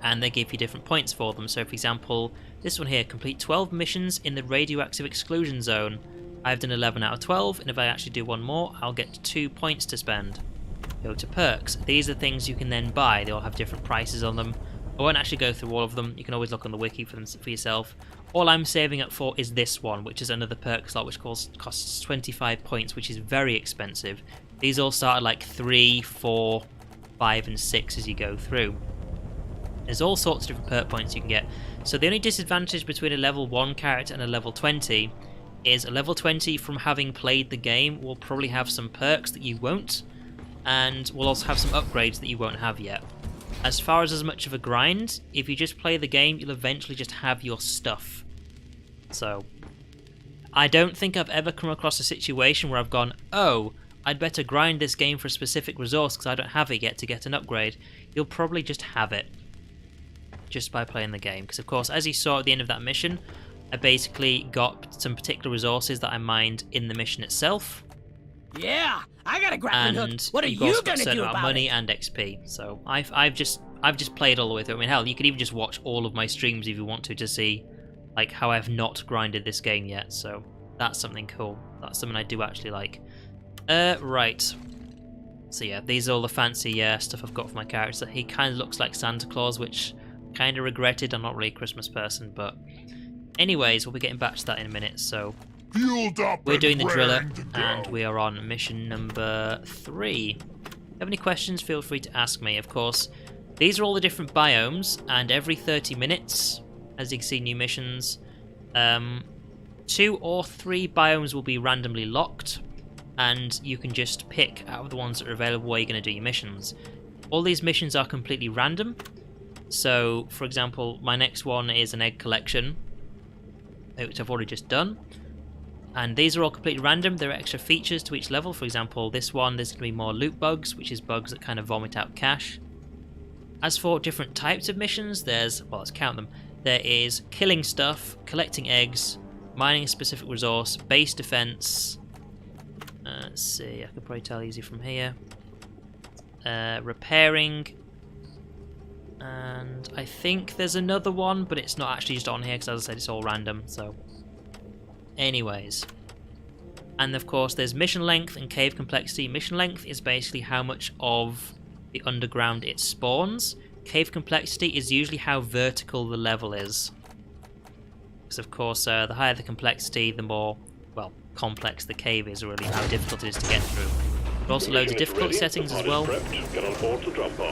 and they give you different points for them. So for example, this one here, complete 12 missions in the radioactive exclusion zone. I've done 11 out of 12, and if I actually do one more, I'll get 2 points to spend. Go to perks. These are things you can then buy. They all have different prices on them. I won't actually go through all of them. You can always look on the wiki for them for yourself. All I'm saving up for is this one, which is another perk slot, which costs 25 points, which is very expensive. These all start at like 3, 4, 5, and 6 as you go through. There's all sorts of different perk points you can get. So the only disadvantage between a level 1 character and a level 20 is a level 20, from having played the game, will probably have some perks that you won't, and will also have some upgrades that you won't have yet. As far as much of a grind, if you just play the game, you'll eventually just have your stuff. So I don't think I've ever come across a situation where I've gone, oh, I'd better grind this game for a specific resource because I don't have it yet to get an upgrade. You'll probably just have it just by playing the game. Because of course, as you saw at the end of that mission, I basically got some particular resources that I mined in the mission itself. Yeah, I got a grappling hook. What are you going to do about money it? And XP. So I've just played all the way through. I mean, hell, you could even just watch all of my streams if you want to see like how I've not grinded this game yet. So that's something cool. That's something I do actually like. Right. So yeah, these are all the fancy stuff I've got for my character. He kind of looks like Santa Claus, which kind of regretted. I'm not really a Christmas person, but anyways, we'll be getting back to that in a minute. So we're doing the driller, and we are on mission number 3. If you have any questions, feel free to ask me. Of course, these are all the different biomes, and every 30 minutes, as you can see, new missions, 2 or 3 biomes will be randomly locked, and you can just pick out of the ones that are available where you're going to do your missions. All these missions are completely random. So, for example, my next one is an egg collection, which I've already just done. And these are all completely random. There are extra features to each level. For example, this one, there's going to be more loot bugs, which is bugs that kind of vomit out cash. As for different types of missions, there's, well, let's count them. There is killing stuff, collecting eggs, mining a specific resource, base defense. Let's see, I could probably tell easy from here. Repairing. And I think there's another one, but it's not actually just on here because, as I said, it's all random. So, anyways. And of course, there's mission length and cave complexity. Mission length is basically how much of the underground it spawns. cave complexity is usually how vertical the level is. Because of course, the higher the complexity, the more, well, complex the cave is, or really how difficult it is to get through. But also loads of difficulty settings as well.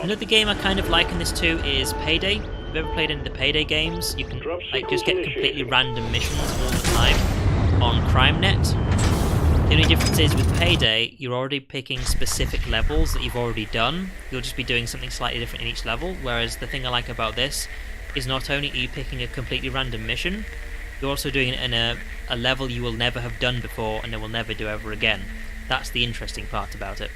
Another game I kind of liken this to is Payday. If you've ever played any of the Payday games, you can like just get completely random missions all the time on CrimeNet. The only difference is with Payday, you're already picking specific levels that you've already done. You'll just be doing something slightly different in each level, whereas the thing I like about this is not only are you picking a completely random mission, you're also doing it in a level you will never have done before and will never do ever again. That's the interesting part about it.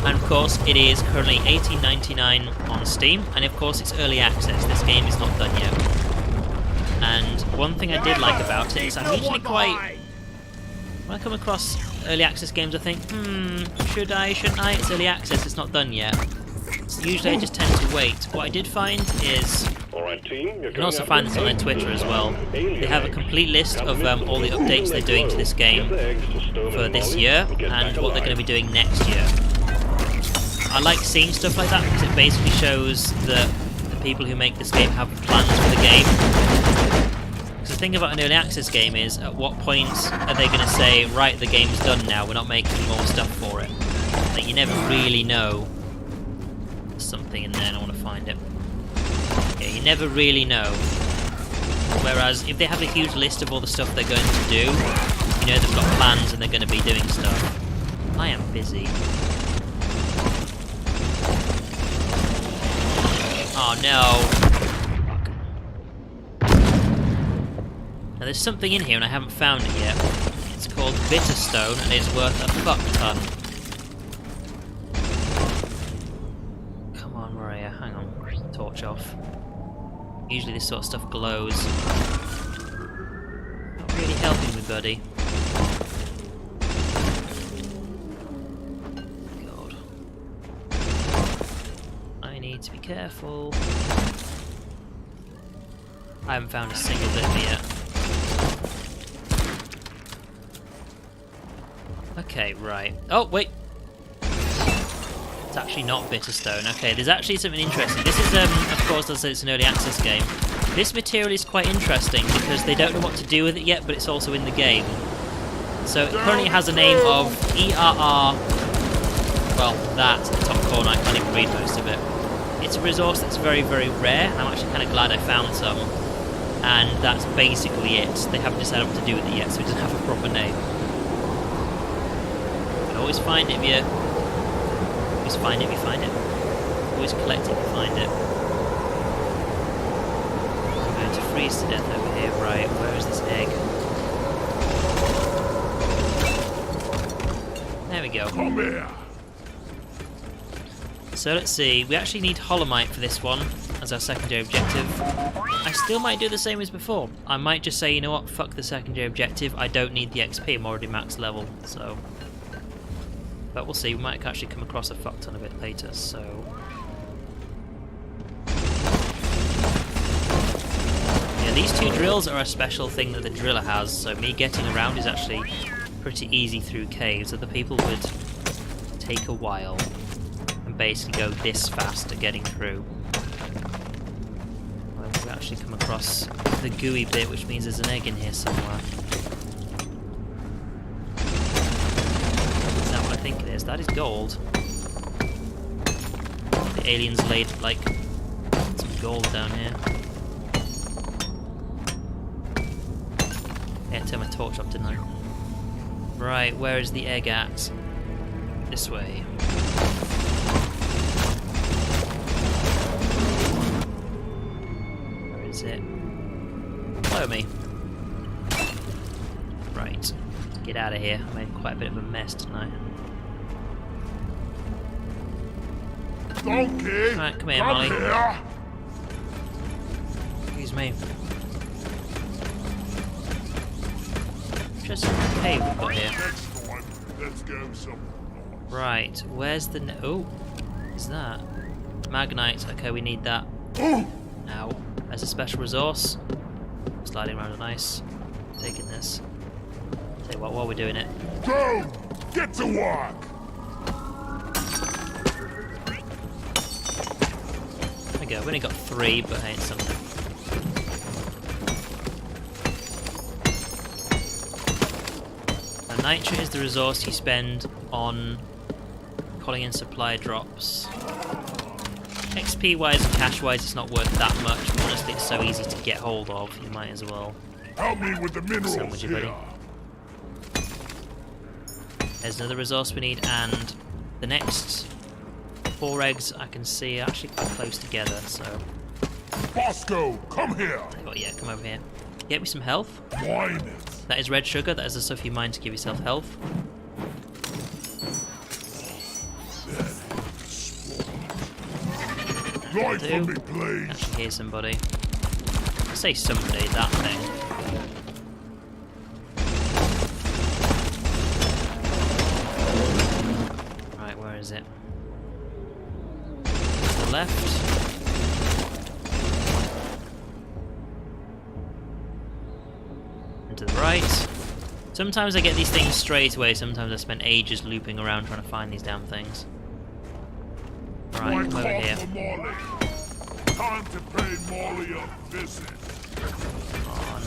And of course, it is currently $18.99 on Steam, and of course it's early access. This game is not done yet. And one thing I did like about it is I'm usually quite... When I come across early access games, I think, should I, shouldn't I? It's early access, it's not done yet. So usually I just tend to wait. What I did find is... You can also find this on their Twitter as well. They have a complete list of all the updates they're doing to this game for this year, and what they're going to be doing next year. I like seeing stuff like that, because it basically shows that the people who make this game have plans for the game. The thing about an early access game is, at what point are they going to say, right, the game's done now, we're not making more stuff for it? Like, you never really know. There's something in there and I want to find it. Yeah, you never really know. Whereas, if they have a huge list of all the stuff they're going to do, you know they've got plans and they're going to be doing stuff. I am busy. Oh no. Now there's something in here and I haven't found it yet. It's called Bitterstone and it's worth a fuck ton. Come on, Maria, hang on. Torch off. Usually this sort of stuff glows. Not really helping me, buddy. God. I need to be careful. I haven't found a single bit of it yet. Okay, right. Oh, wait. It's actually not Bitterstone. Okay, there's actually something interesting. This is, of course, as I said, it's an early access game. This material is quite interesting because they don't know what to do with it yet, but it's also in the game. So it currently has a name of ERR. Well, that in the top corner, I can't even read most of it. It's a resource that's very, very rare. I'm actually kind of glad I found some. And that's basically it. They haven't decided what to do with it yet, so it doesn't have a proper name. Always find it if you... Always find it if you find it. Always collect it if you find it. I'm going to freeze to death over here. Right, where is this egg? There we go. Come here. So let's see. We actually need Holomite for this one as our secondary objective. I still might do the same as before. I might just say, you know what, fuck the secondary objective. I don't need the XP. I'm already max level, so... But we'll see, we might actually come across a fuck ton of it later, so... Yeah, these two drills are a special thing that the driller has, so me getting around is actually pretty easy through caves. Other people would take a while and basically go this fast at getting through. Well, we actually come across the gooey bit, which means there's an egg in here somewhere. I think it is. That is gold. The aliens laid, like, some gold down here. Yeah, I turned my torch off, didn't I? Right, where is the egg at? This way. Where is it? Follow me. Right. Get out of here. I made quite a bit of a mess tonight. Donkey! Right, come here, Molly. Here. Excuse me. Just hey, we've got here. Next time, let's go somewhere. Right, where's the... Oh, is that? Magnite. Okay, we need that. Oh! Now, there's a special resource. Sliding around on ice. Taking this. Tell you what, while we're doing it. Go! Get to work! go. We've only got 3, but hey, it's something. Now, nitro is the resource you spend on calling in supply drops. XP wise and cash wise, it's not worth that much, but honestly, it's so easy to get hold of, you might as well. Help me with the minerals here. There's another resource we need, and the next 4 eggs I can see are actually quite close together, so... Bosco, come here! Oh yeah, come over here. Get me some health. Mine it. That is red sugar, that is the stuff you mine to give yourself health. Right for me, please. Actually hear somebody. I say somebody, that thing. Right, where is it? To the left. And to the right. Sometimes I get these things straight away, sometimes I spend ages looping around trying to find these damn things. Right, come over here. Time to pay Molly a visit. Come on.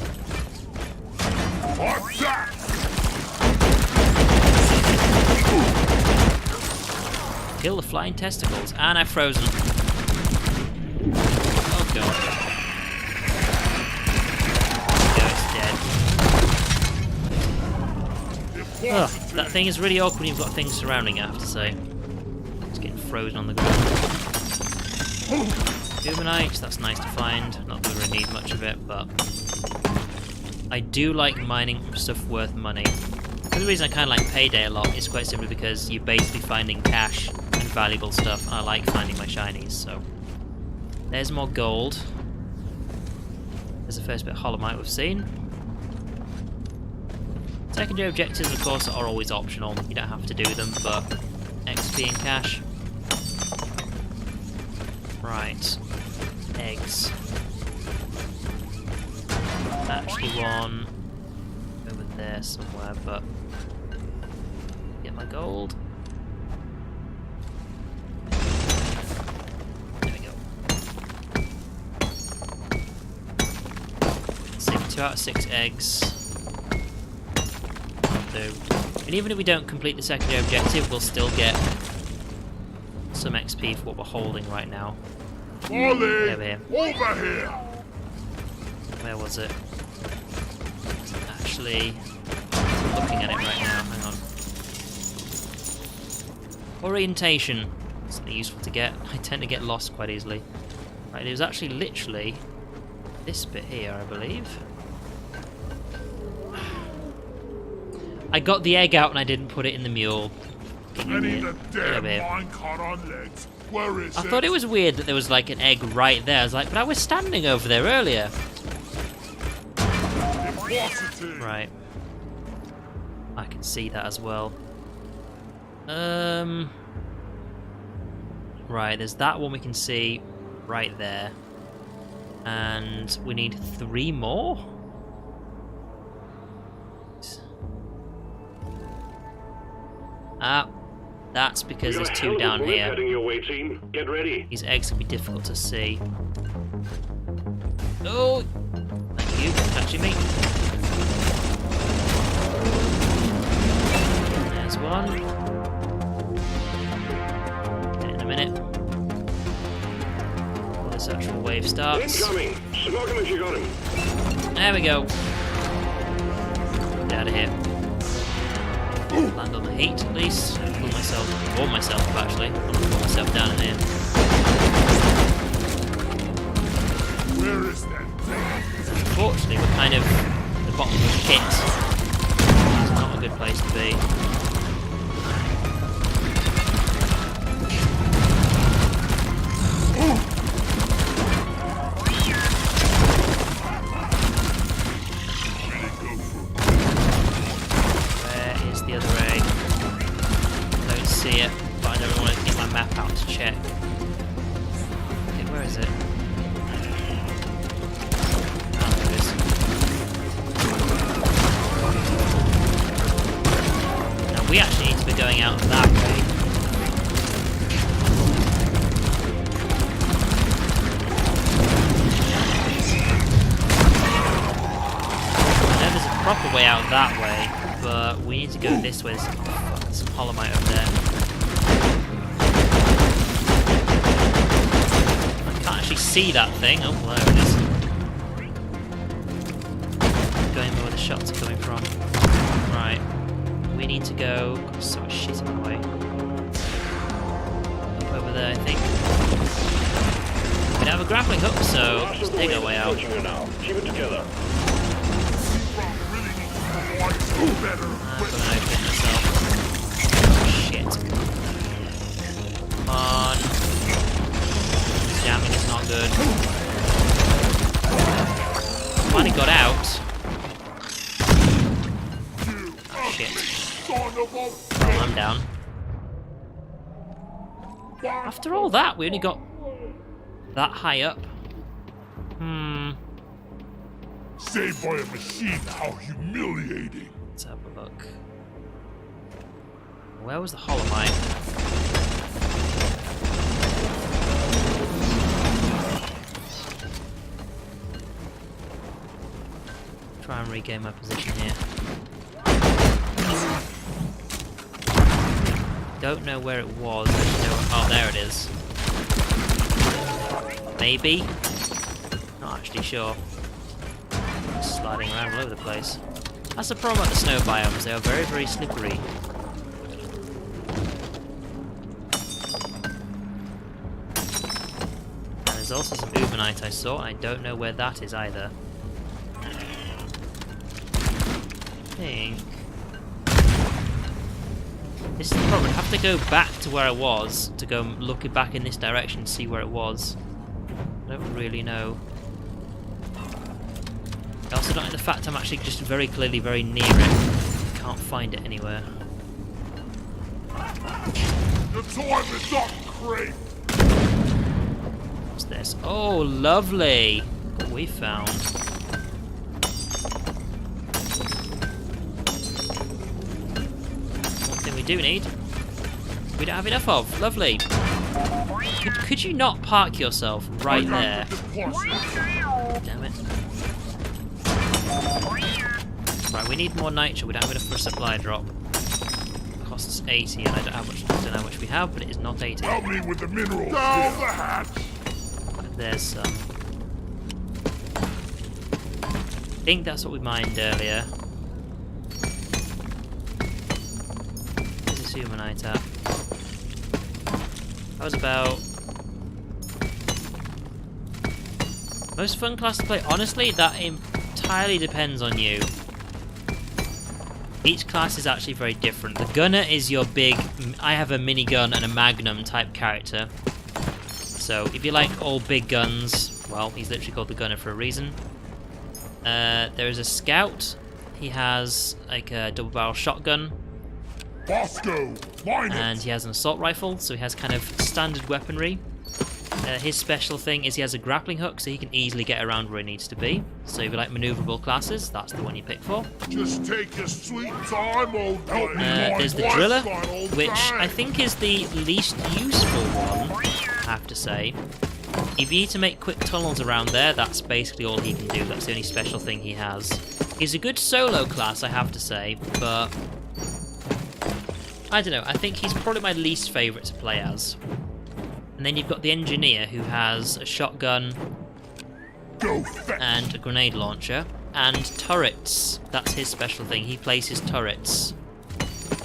Attack! Kill the flying testicles, and I've frozen. Oh god. It's dead. Ugh, that thing is really awkward when you've got things surrounding it, I have to say. It's getting frozen on the ground. Ubernites, that's nice to find. Not that we really need much of it, but I do like mining stuff worth money. The reason I kind of like Payday a lot is quite simply because you're basically finding cash and valuable stuff, and I like finding my shinies, so... There's more gold. There's the first bit of Holomite we've seen. Secondary objectives, of course, are always optional. You don't have to do them, but XP and cash. Right. Eggs. Actually one over there somewhere, but get my gold. There we go. 2 out of 6 eggs. And even if we don't complete the secondary objective, we'll still get some XP for what we're holding right now. Molly, over here. Where was it? Actually, I'm looking at it right now. Hang on. Orientation. Something useful to get. I tend to get lost quite easily. Right, it was actually literally this bit here, I believe. I got the egg out and I didn't put it in the mule. I need a damn minecart on legs. Where is it? I thought it was weird that there was like an egg right there. I was like, but I was standing over there earlier. Right. I can see that as well. Right, there's that one we can see right there. And we need 3 more? Ah, that's because there's 2 down here. Heading your way, team. Get ready. These eggs can be difficult to see. Oh! Thank you for catching me. There's one. Get it in a minute. Before this actual wave starts. Incoming! Smoke him if you got him. There we go. Get out of here. Land on the heat at least. Cool myself. Warm myself up actually. I'm gonna put myself down in here. Where is that thing? Unfortunately, we're kind of at the bottom of the pit. It's not a good place to be. Where is the other egg? I don't see it, but I don't want to get my map out to check. Okay, where is it? We actually need to be going out that way. proper way out that way, but we need to go this way. There's some holomite over there. I can't actually see that thing. Oh, well, there it is. Going where the shots are coming from. Right. We need to go... Got so much shit in my way. Up over there, I think. We don't have a grappling hook, so just dig our way out. Keep it together. I'm gonna open it myself. Oh, shit. Come on. Jamming is not good. Finally got out. Oh, shit. Oh, I'm down. After all that, we only got that high up. Saved by a machine, how humiliating. Let's have a look. Where was the holomite? Try and regain my position here. Don't know where it was. Oh, there it is. Maybe? Not actually sure. Sliding around all over the place. That's the problem about the snow biomes, they are very, very slippery. And there's also some ubenite I saw, and I don't know where that is either. I think... This is the problem, I have to go back to where I was to go looking back in this direction and see where it was. I don't really know. I also don't like the fact I'm actually just very clearly very near it. Can't find it anywhere. Your time is up, Crate. What's this? Oh, lovely! What we found. One thing we do need. We don't have enough of. Lovely. Could you not park yourself right there? Damn it. Right, we need more nitro. We don't have enough for a supply drop. Costs 80, and I don't know how much we have, but it is not 80. Help me with the minerals. Down the hatch. Right, there's some. I think that's what we mined earlier. Where's this humanite at? That was about... Most fun class to play. Honestly, that entirely depends on you. Each class is actually very different. The gunner is your big... I have a minigun and a magnum type character. So if you like all big guns, well, he's literally called the gunner for a reason. There is a scout. He has like a double barrel shotgun. Bosco, mine it. And he has an assault rifle, so he has kind of standard weaponry. His special thing is he has a grappling hook, so he can easily get around where he needs to be. So if you like maneuverable classes, that's the one you pick for. Just take your sweet time, old buddy. There's the driller, which I think is the least useful one, I have to say. If you need to make quick tunnels around there, that's basically all he can do. That's the only special thing he has. He's a good solo class, I have to say, but... I don't know, I think he's probably my least favourite to play as. And then you've got the engineer, who has a shotgun and a grenade launcher and turrets. That's his special thing. He places turrets.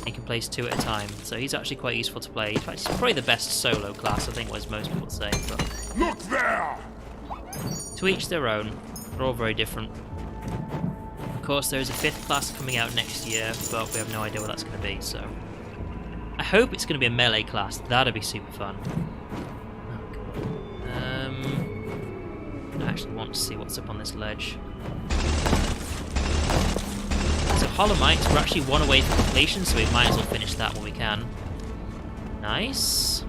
He can place 2 at a time, so he's actually quite useful to play. In fact, he's probably the best solo class, I think, as most people say. But look there. To each their own. They're all very different. Of course, there is a 5th class coming out next year, but we have no idea what that's going to be. So I hope it's going to be a melee class. That'd be super fun. I actually want to see what's up on this ledge. So Holomite, we're actually 1 away from completion, so we might as well finish that when we can. Nice.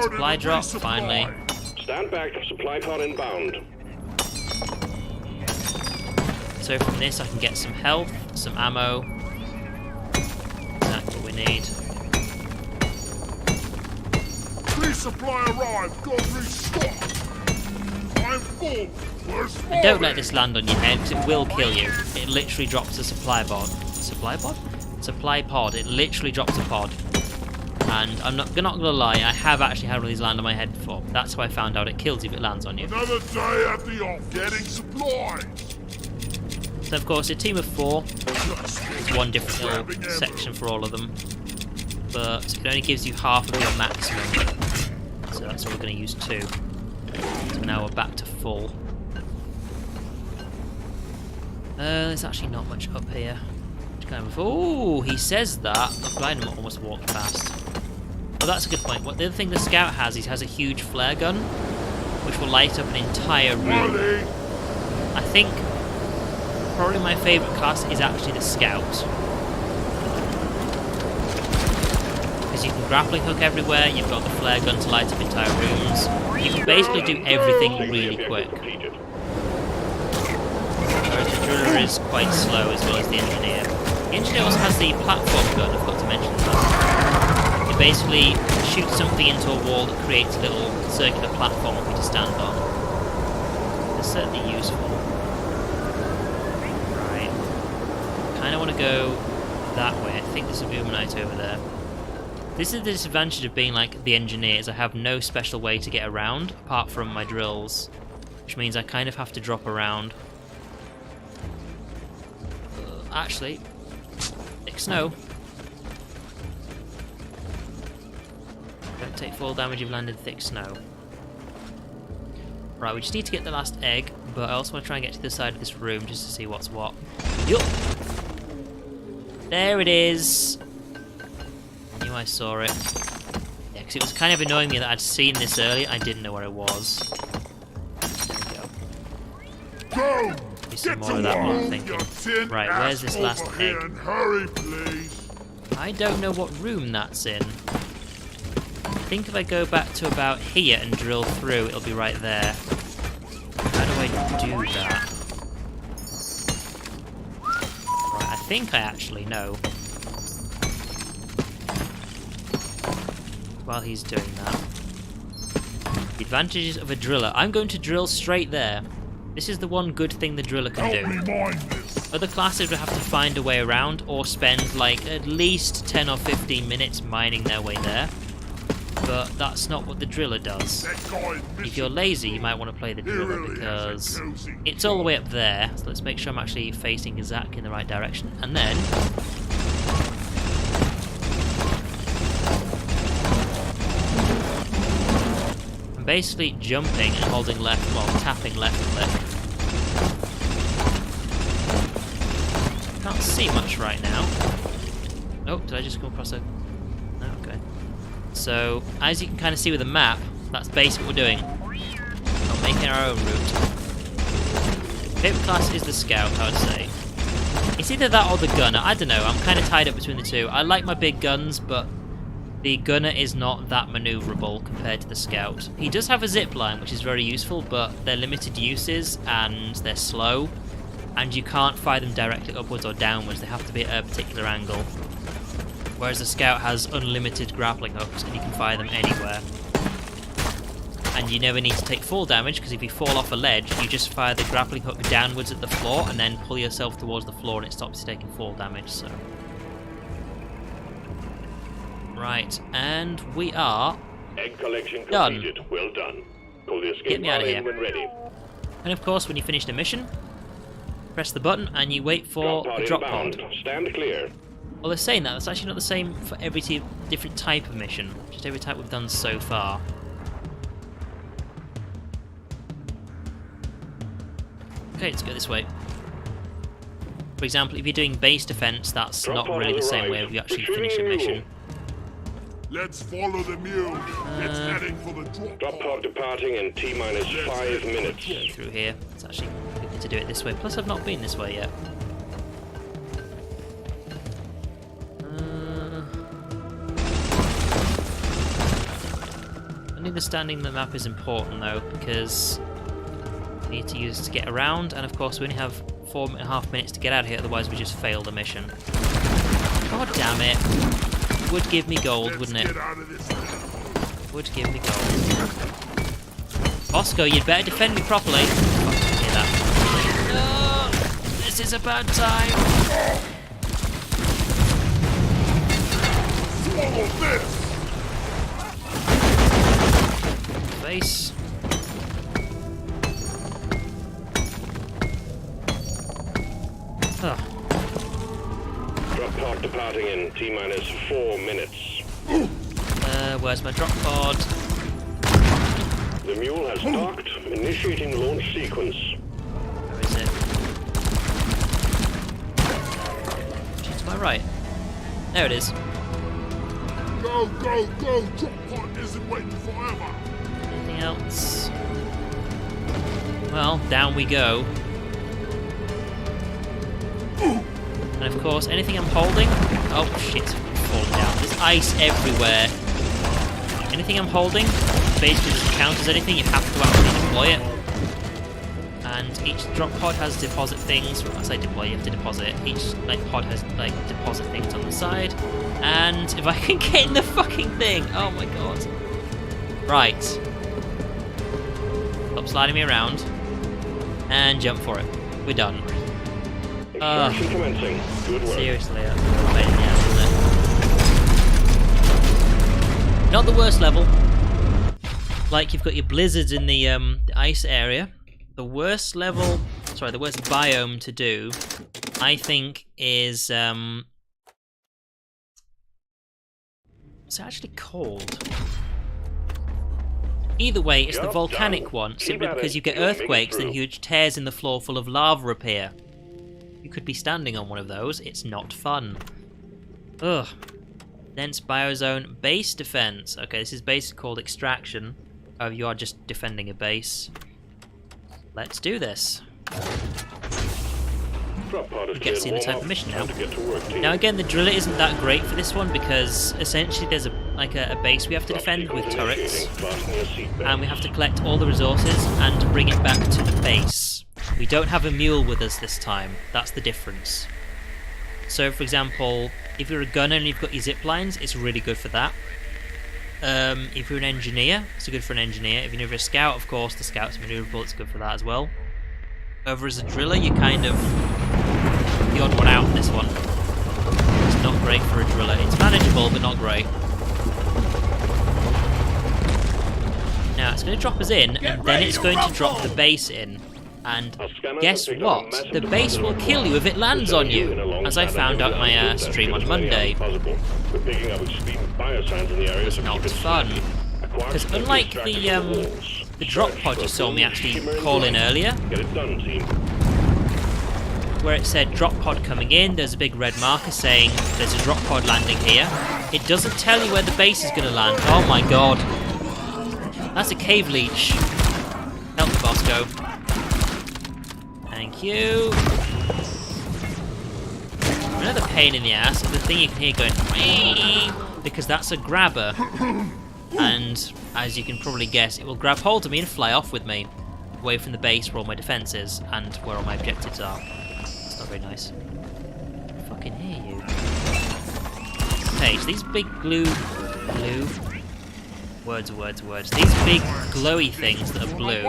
Supply drop, finally. Stand back, supply pod inbound. So from this I can get some health, some ammo. Exactly what we need. Resupply arrived, got restocked. I'm full. And don't let this land on your head, because it will kill you. It literally drops a supply pod. Supply pod? Supply pod. It literally drops a pod. And I'm not gonna lie, I have actually had one of these land on my head before. That's how I found out it kills you if it lands on you. Another day at the off, getting supplies. So of course, a team of 4. It's one different little section for all of them. But it only gives you half of your maximum. So that's why we're going to use 2. So now we're back to full. There's actually not much up here. Oh, he says that. The blind one almost walked past. Well, that's a good point. The other thing the scout has, he has a huge flare gun, which will light up an entire room. I think probably my favourite class is actually the scout. Because you can grappling hook everywhere, you've got the flare gun to light up entire rooms. You can basically do everything really quick. Whereas the driller is quite slow as well as the engineer. The engineer also has the platform gun, I've got to mention that. It basically shoots something into a wall that creates a little circular platform for you to stand on. It's certainly useful. Right. Kind of want to go that way. I think there's a Boomerite over there. This is the disadvantage of being like the engineer, is I have no special way to get around apart from my drills, which means I kind of have to drop around. Actually, thick snow. Don't take full damage if you've landed thick snow. Right, we just need to get the last egg, but I also want to try and get to the side of this room just to see what's what. Yup! There it is! I knew I saw it. Yeah, because it was kind of annoying me that I'd seen this earlier. I didn't know where it was. There we go. Go! Maybe some more of that one, I'm thinking. Right, where's this last egg? Hurry, please. I don't know what room that's in. I think if I go back to about here and drill through, it'll be right there. How do I do that? Right, I think I actually know. While he's doing that. The advantages of a driller. I'm going to drill straight there. This is the one good thing the driller can do. Other classes would have to find a way around or spend like at least 10 or 15 minutes mining their way there. But that's not what the driller does. If you're lazy, you might want to play the driller because it's all the way up there. So let's make sure I'm actually facing exactly in the right direction. And then I'm basically jumping and holding left while tapping left click. Can't see much right now. Oh, did I just come across a... No, okay. So, as you can kind of see with the map, that's basically what we're doing. We're making our own route. Favorite class is the scout, I would say. It's either that or the gunner. I don't know, I'm kind of tied up between the two. I like my big guns, but the gunner is not that maneuverable compared to the scout. He does have a zip line, which is very useful, but they're limited uses and they're slow. And you can't fire them directly upwards or downwards, they have to be at a particular angle. Whereas the scout has unlimited grappling hooks and you can fire them anywhere. And you never need to take full damage, because if you fall off a ledge, you just fire the grappling hook downwards at the floor and then pull yourself towards the floor and it stops you taking full damage, so... Right, and we are... Egg collection done. completed. Well done. Pull the escape Get me out of pod here. in when ready. And of course, when you finish the mission, press the button and you wait for the drop pod. Stand clear. Well, they're saying that. That's actually not the same for every different type of mission. Just every type we've done so far. Okay, let's go this way. For example, if you're doing base defense, that's Drop not pod really the has same way arrived. you actually Retrieving finish a mule. mission. Let's follow the mule. It's heading for the Drop pod departing in T-minus 5 minutes. Go through here. It's actually good to do it this way. Plus, I've not been this way yet. Understanding the map is important though, because we need to use it to get around, and of course we only have 4.5 minutes to get out of here, otherwise we just fail the mission. God damn it. It would give me gold, wouldn't it? Would give me gold. Bosco, you'd better defend me properly. Fucking No! This is a bad time. Swallow this! Base. Oh. Drop pod departing in T-minus 4 minutes. Where's my drop pod? The mule has docked, initiating launch sequence. Where is it? To my right. There it is. Go, go, go! Drop pod isn't waiting forever! Anything else? Well, down we go. And of course, anything I'm holding... Oh shit, falling down. There's ice everywhere. Anything I'm holding basically doesn't count as anything, you have to actually deploy it. And each drop pod has deposit things. When I say deploy, you have to deposit it. Each pod has deposit things on the side. And if I can get in the fucking thing! Oh my god. Right. Stop sliding me around. And jump for it. We're done. Extraction commencing. Good work. Seriously, that's a pain in the ass, isn't it? Not the worst level. Like, you've got your blizzards in the ice area. The worst level, sorry, the worst biome to do, I think, is what's it actually called? Either way, it's the volcanic one, simply because you get earthquakes, then huge tears in the floor full of lava appear. You could be standing on one of those. It's not fun. Ugh. Dense biozone, base defense. Okay, this is basically called extraction. Oh, you are just defending a base. Let's do this. You get to see the type of mission now. Now again, the driller isn't that great for this one because essentially there's a base we have to defend with turrets, and we have to collect all the resources and bring it back to the base. We don't have a mule with us this time. That's the difference. So, for example, if you're a gunner and you've got your zip lines, it's really good for that. If you're an engineer, it's good for an engineer. If you're a scout, of course, the scout's maneuverable, it's good for that as well. Over as a driller, you're kind of the odd one out in this one. It's not great for a driller. It's manageable, but not great. Now, it's going to drop us in, and then it's going to drop the base in. And guess what? The base will kill you if it lands on you, as I found out in my stream on Monday. It's not fun. Because unlike the drop pod you saw me actually call in earlier, where it said drop pod coming in, there's a big red marker saying there's a drop pod landing here. It doesn't tell you where the base is going to land. Oh my god. That's a cave leech. Help me, Bosco. Thank you. Another pain in the ass is the thing you can hear going wee, because that's a grabber. And as you can probably guess, it will grab hold of me and fly off with me, away from the base where all my defense is and where all my objectives are. It's not very nice. I fucking hear you. Okay, so these big words. These big glowy things that are blue,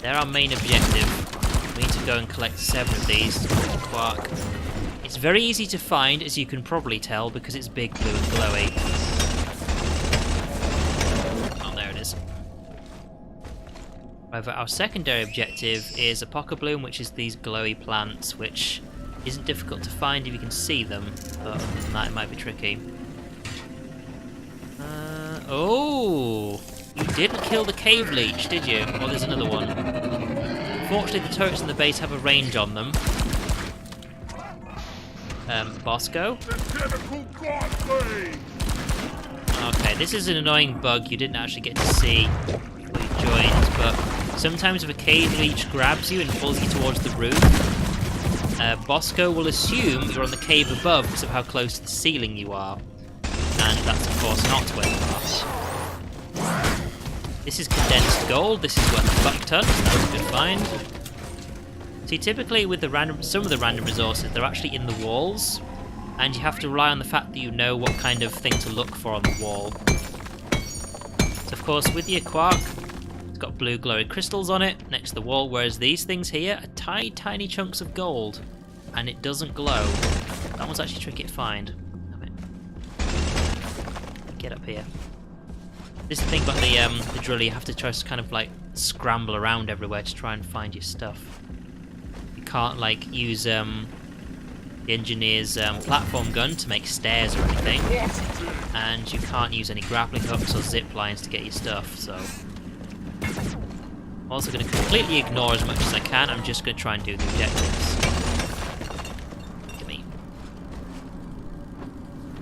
they're our main objective. We need to go and collect 7 of these to Quark. It's very easy to find, as you can probably tell, because it's big, blue, and glowy. Oh, there it is. However, our secondary objective is a pocket bloom, which is these glowy plants, which isn't difficult to find if you can see them, but that might be tricky. Oh! You didn't kill the cave leech, did you? Oh, there's another one. Fortunately, the turrets in the base have a range on them. Bosco? Okay, this is an annoying bug you didn't actually get to see before you joined, but sometimes if a cave leech grabs you and pulls you towards the roof, Bosco will assume you're on the cave above because of how close to the ceiling you are. And that's, of course, not where you are. This is condensed gold. This is worth a buck ton. That was a good find. See, typically with some of the random resources, they're actually in the walls, and you have to rely on the fact that you know what kind of thing to look for on the wall. So, of course, with your Quark, It's got blue glowing crystals on it next to the wall, whereas these things here are tiny, tiny chunks of gold, and it doesn't glow. That one's actually tricky to find. Damn it. Get up here. This is the thing about the drill, you have to try to kind of like scramble around everywhere to try and find your stuff. You can't like use the engineer's platform gun to make stairs or anything, and you can't use any grappling hooks or zip lines to get your stuff, so... I'm also going to completely ignore as much as I can. I'm just going to try and do the objectives. Look me.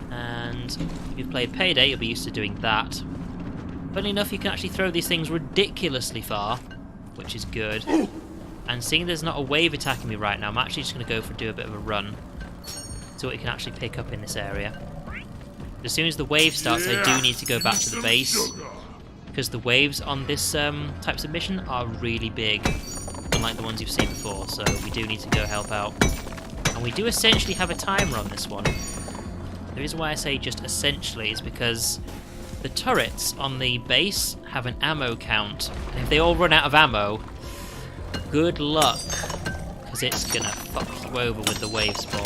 And if you've played Payday, you'll be used to doing that. Funnily enough, you can actually throw these things ridiculously far, which is good. And seeing there's not a wave attacking me right now, I'm actually just going to go do a bit of a run. See what you can actually pick up in this area. As soon as the wave starts, I do need to go back to the base, because the waves on this types of mission are really big, unlike the ones you've seen before, so we do need to go help out. And we do essentially have a timer on this one. The reason why I say just essentially is because the turrets on the base have an ammo count, and if they all run out of ammo, good luck, because it's gonna fuck you over with the wave spawn.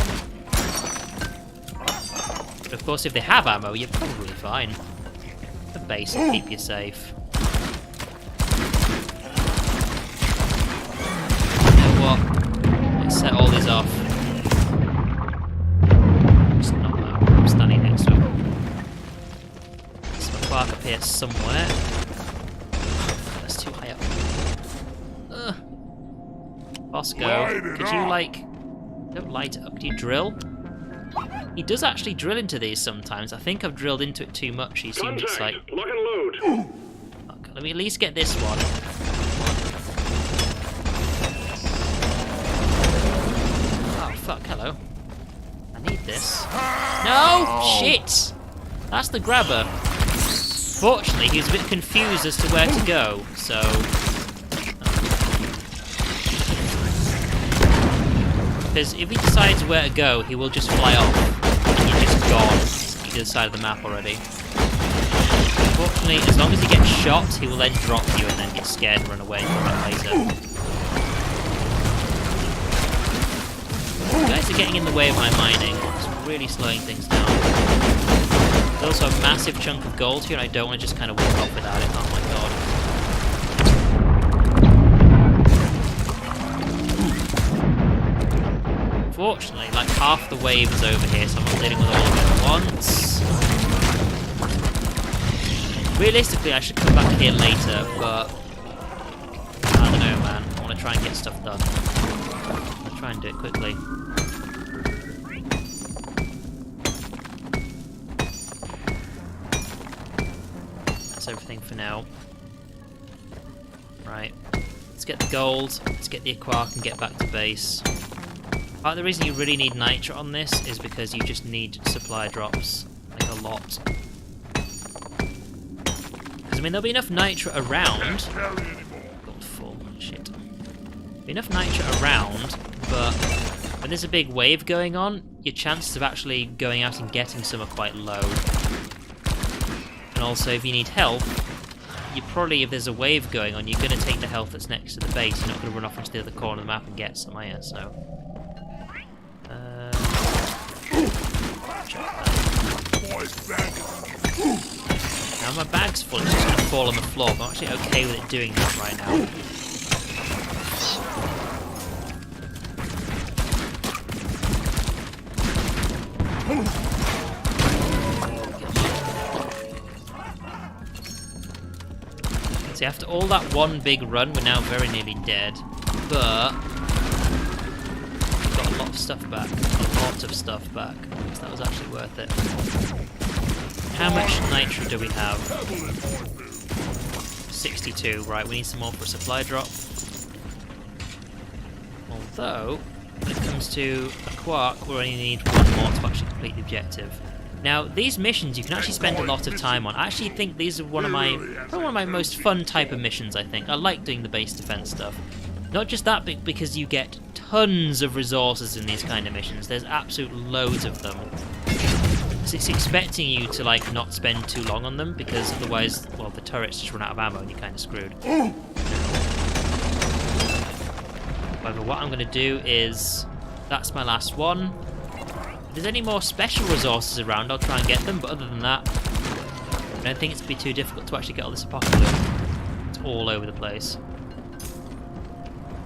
But of course, if they have ammo, you're probably fine. The base will keep you safe. You know what? Let's set all these off. It's not that. I'm standing next to him. There's a park up here somewhere. That's too high up. Bosco, could you like... Don't light it up. Do you drill? He does actually drill into these sometimes. I think I've drilled into it too much. He assumed it's like... Lock and load. Okay, let me at least get this one. Oh, fuck, hello. I need this. No! Shit! That's the grabber. Fortunately, he was a bit confused as to where to go, so... Because if he decides where to go, he will just fly off. And you're just gone. He's the other side of the map already. Fortunately, as long as he gets shot, he will then drop you and then get scared and run away and come back later. You guys are getting in the way of my mining. It's really slowing things down. There's also a massive chunk of gold here, and I don't want to just kind of walk off without it. Oh my god. Fortunately, like half the wave is over here, so I'm not dealing with all of it at once. Realistically, I should come back here later, but I don't know, man. I want to try and get stuff done. I'll try and do it quickly. That's everything for now. Right. Let's get the gold, let's get the aquark and get back to base. Part of the reason you really need nitra on this is because you just need supply drops. Like a lot. Because, I mean, there'll be enough nitra around. Gold full. Shit. There'll be enough nitra around, but when there's a big wave going on, your chances of actually going out and getting some are quite low. And also, if you need help, you probably, if there's a wave going on, you're going to take the health that's next to the base. You're not going to run off into the other corner of the map and get some, are you? So... Now my bag's full, it's just going to fall on the floor, but I'm actually okay with it doing that right now. See, after all that one big run, we're now very nearly dead, but we've got a lot of stuff back. A lot of stuff back. So that was actually worth it. How much nitra do we have? 62. Right, we need some more for a supply drop. Although, when it comes to a quark, we only need one more to actually complete the objective. Now, these missions you can actually spend a lot of time on. I actually think these are probably one of my most fun type of missions, I think. I like doing the base defense stuff. Not just that, but because you get tons of resources in these kind of missions. There's absolute loads of them. it's expecting you to like not spend too long on them, because otherwise, well, the turrets just run out of ammo and you're kind of screwed. However, what I'm going to do is, that's my last one. If there's any more special resources around, I'll try and get them, but other than that, I don't think it's going to be too difficult to actually get all this apocalypse. It's all over the place.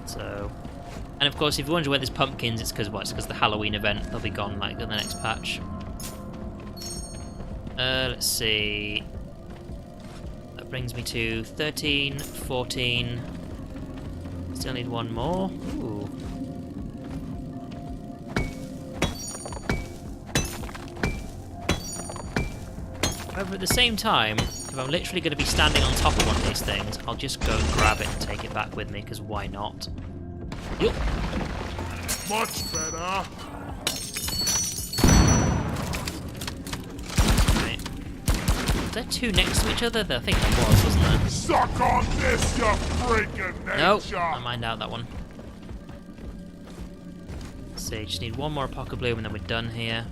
So, and of course, if you wonder where there's pumpkins, it's because what? It's because the Halloween event. They'll be gone like in the next patch. Let's see. That brings me to 13, 14. Still need one more. Ooh. However, at the same time, if I'm literally going to be standing on top of one of these things, I'll just go and grab it and take it back with me, because why not? Yup. Much better. Right. Was there two next to each other? I think there was, wasn't there? Suck on this, you freaking nature. Nope. I mind out that one. Let's see, just need one more Apocabloom and then we're done here.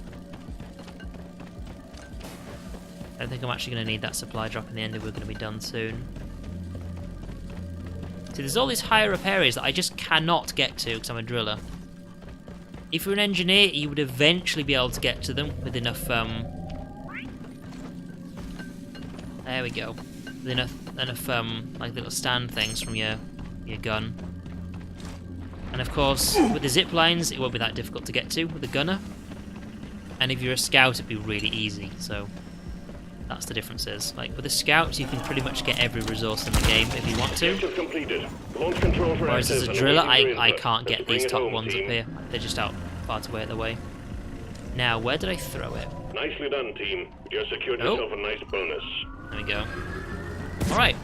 I don't think I'm actually going to need that supply drop in the end if we're going to be done soon. See, there's all these higher up areas that I just cannot get to because I'm a driller. If you're an engineer, you would eventually be able to get to them with enough, there we go. With enough like little stand things from your gun. And of course, with the zip lines, it won't be that difficult to get to with the gunner. And if you're a scout, it'd be really easy, so that's the differences. Like, with the scouts, you can pretty much get every resource in the game if you want to. Whereas as a driller, I can't get these top ones up here. They're just out far too way the way. Now, where did I throw it? Nicely done, team. You secured yourself a nice bonus. There we go. Alright.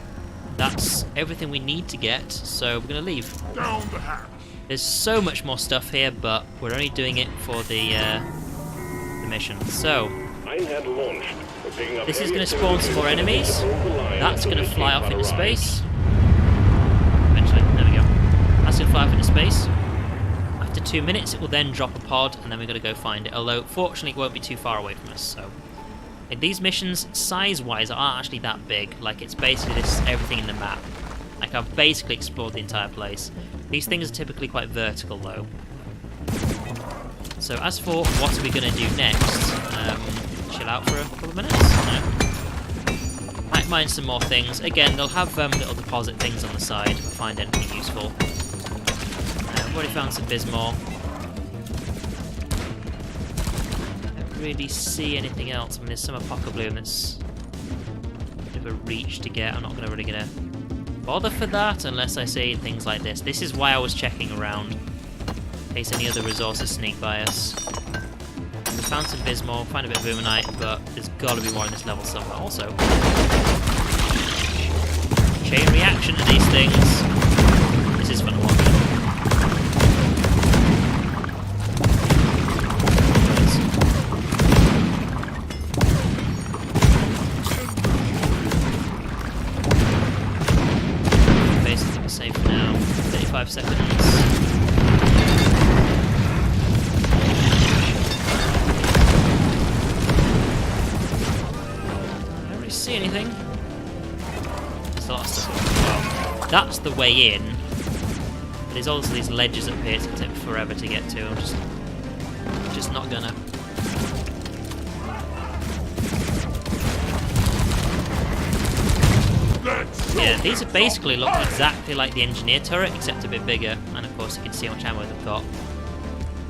That's everything we need to get, so we're going to leave. Down the hatch. There's so much more stuff here, but we're only doing it for the mission. So, this is going to spawn some more enemies. That's going to fly off into space. Eventually, there we go. That's going to fly off into space. After 2 minutes, it will then drop a pod, and then we've got to go find it. Although, fortunately, it won't be too far away from us. So, like, these missions, size-wise, aren't actually that big. Like, it's basically this everything in the map. Like, I've basically explored the entire place. These things are typically quite vertical, though. So, as for what are we going to do next, chill out for a couple of minutes? No. Might mine some more things. Again, they'll have little deposit things on the side if I find anything useful. I've already found some Bismore. Don't really see anything else. I mean, there's some Apocabloom that's a bit of a reach to get. I'm not really going to bother for that unless I see things like this. This is why I was checking around, in case any other resources sneak by us. We found some Bismore, find a bit of Boomonite, but there's got to be more in this level somewhere. Also, chain reaction to these things. This is fun to watch. Basically safe for now. 35 seconds. See anything? There's a lot of stuff. Well, that's the way in. But there's also these ledges up here. It's gonna take forever to get to. I'm just not gonna. Yeah, these are basically look exactly like the engineer turret, except a bit bigger. And of course, you can see how much ammo they've got.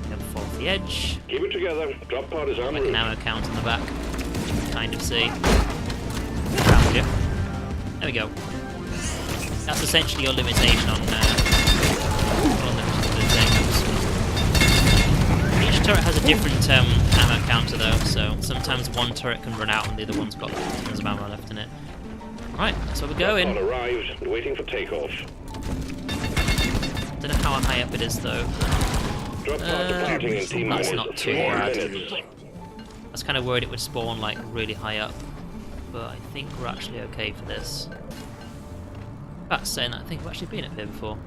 They'll fall off the edge. Keep it together. Drop pod is on like an ammo count on the back. You can kind of see. Found you. There we go. That's essentially your limitation on the things. Each turret has a different ammo counter though, so sometimes one turret can run out and the other one's got tons of ammo left in it. Right, that's where we're going. Arrived, waiting for takeoff. Don't know how high up it is though. That's not too bad. I was kind of worried it would spawn like really high up, but I think we're actually okay for this. That's saying that I think we've actually been up here before.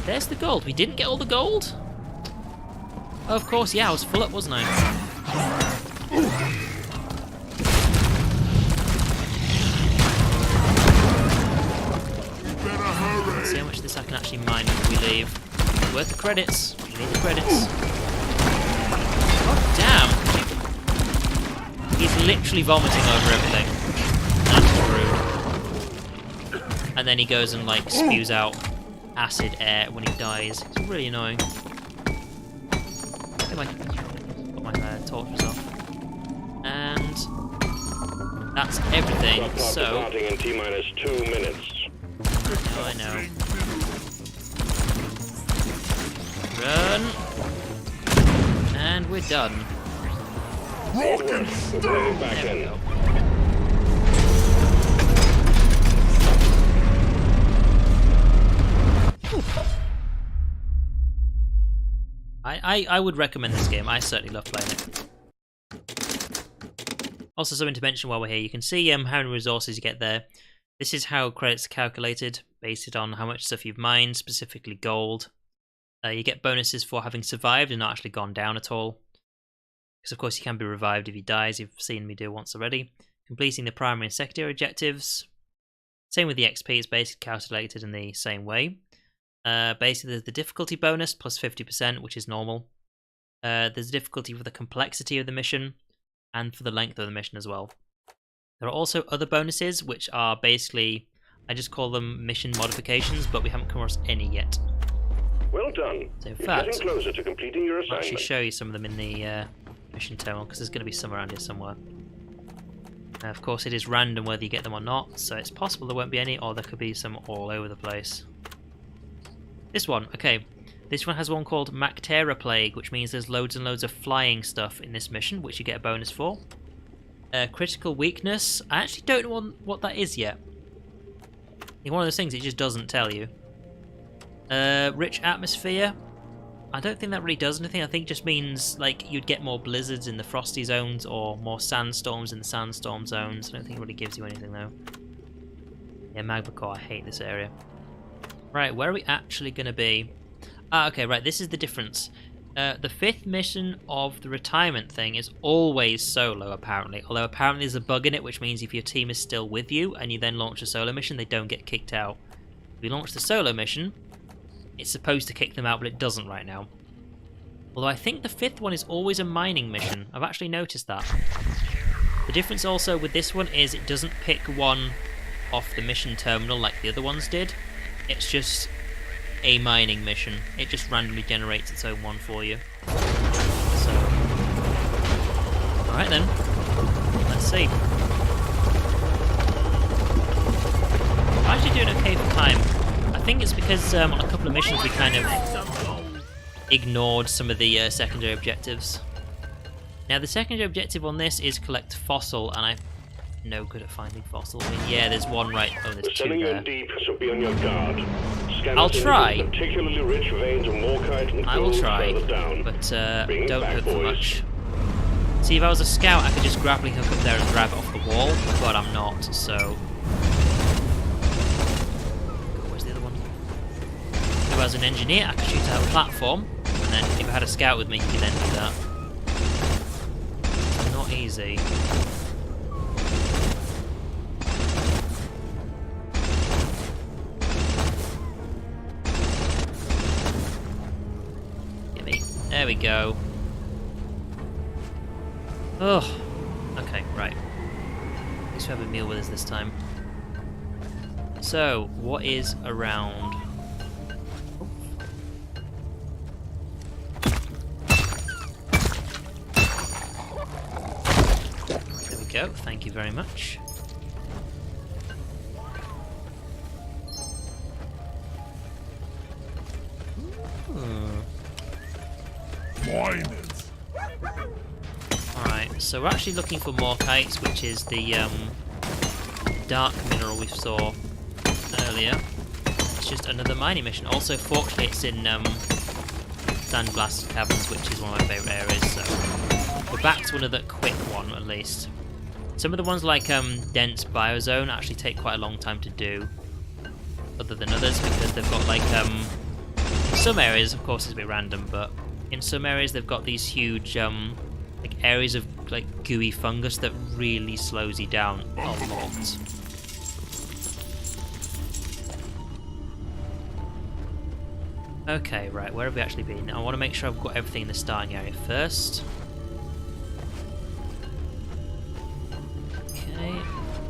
There's the gold. We didn't get all the gold? Oh, of course, yeah, I was full up, wasn't I? Let's see how much of this I can actually mine before we leave. Worth the credits. We need the credits. Oh, damn. He's literally vomiting over everything. That's rude. And then he goes and, like, spews out acid air when he dies. It's really annoying. I might put my torches off. And that's everything. So starting in T-minus 2 minutes. I know. Run. And we're done. Back There we in. go. I would recommend this game. I certainly love playing it. Also, something to mention while we're here, you can see how many resources you get there. This is how credits are calculated, based on how much stuff you've mined, specifically gold. You get bonuses for having survived and not actually gone down at all. Because of course you can be revived if you die, as you've seen me do once already. Completing the primary and secondary objectives. Same with the XP, it's basically calculated in the same way. Basically there's the difficulty bonus, plus 50%, which is normal. There's difficulty for the complexity of the mission, and for the length of the mission as well. There are also other bonuses, which are basically, I just call them mission modifications, but we haven't come across any yet. Well done. So in You're fact, getting closer to completing your I'll assignment. actually show you some of them in the mission terminal, because there's going to be some around here somewhere. Of course, it is random whether you get them or not, so it's possible there won't be any, or there could be some all over the place. This one, okay. This one has one called Mactera Plague, which means there's loads and loads of flying stuff in this mission, which you get a bonus for. Critical weakness. I actually don't know what that is yet. It's one of those things it just doesn't tell you. Rich atmosphere. I don't think that really does anything. I think it just means like you'd get more blizzards in the frosty zones or more sandstorms in the sandstorm zones. I don't think it really gives you anything though. Yeah, magma core. I hate this area. Right, where are we actually going to be? Ah, okay, right. This is the difference. The 5th mission of the retirement thing is always solo, apparently. Although apparently there's a bug in it, which means if your team is still with you and you then launch a solo mission, they don't get kicked out. If you launch the solo mission, it's supposed to kick them out, but it doesn't right now. Although I think the 5th one is always a mining mission. I've actually noticed that. The difference also with this one is it doesn't pick one off the mission terminal like the other ones did. It's just a mining mission. It just randomly generates its own one for you. So, alright then. Let's see. I'm actually doing okay for time. I think it's because on a couple of missions we kind of ignored some of the secondary objectives. Now the secondary objective on this is collect fossil, and I'm no good at finding fossil. I mean, yeah, there's one right. Oh, there's two Sending there. you deep, so be on your guard. I'll try. Particularly rich veins of morkite and I will gold try, further down. but Bring it don't back, hope for boys. much. See, if I was a scout, I could just grappling hook up there and grab it off the wall, but I'm not, so... Where's the other one? If I was an engineer, I could shoot out a platform, and then if I had a scout with me, you could then do that. Not easy. There we go. Oh, okay, right. At least we have a meal with us this time. So, what is around? There we go, thank you very much. Miners. Alright, so we're actually looking for morkites, which is the dark mineral we saw earlier. It's just another mining mission. Also, fortunately, it's in sandblasted caverns, which is one of my favourite areas, so we're back to another quick one, at least. Some of the ones like dense biozone actually take quite a long time to do, other than others, because they've got like some areas, of course, it's a bit random, but In some areas they've got these huge like areas of like gooey fungus that really slows you down a lot. Okay, right, where have we actually been? I want to make sure I've got everything in the starting area first. Okay,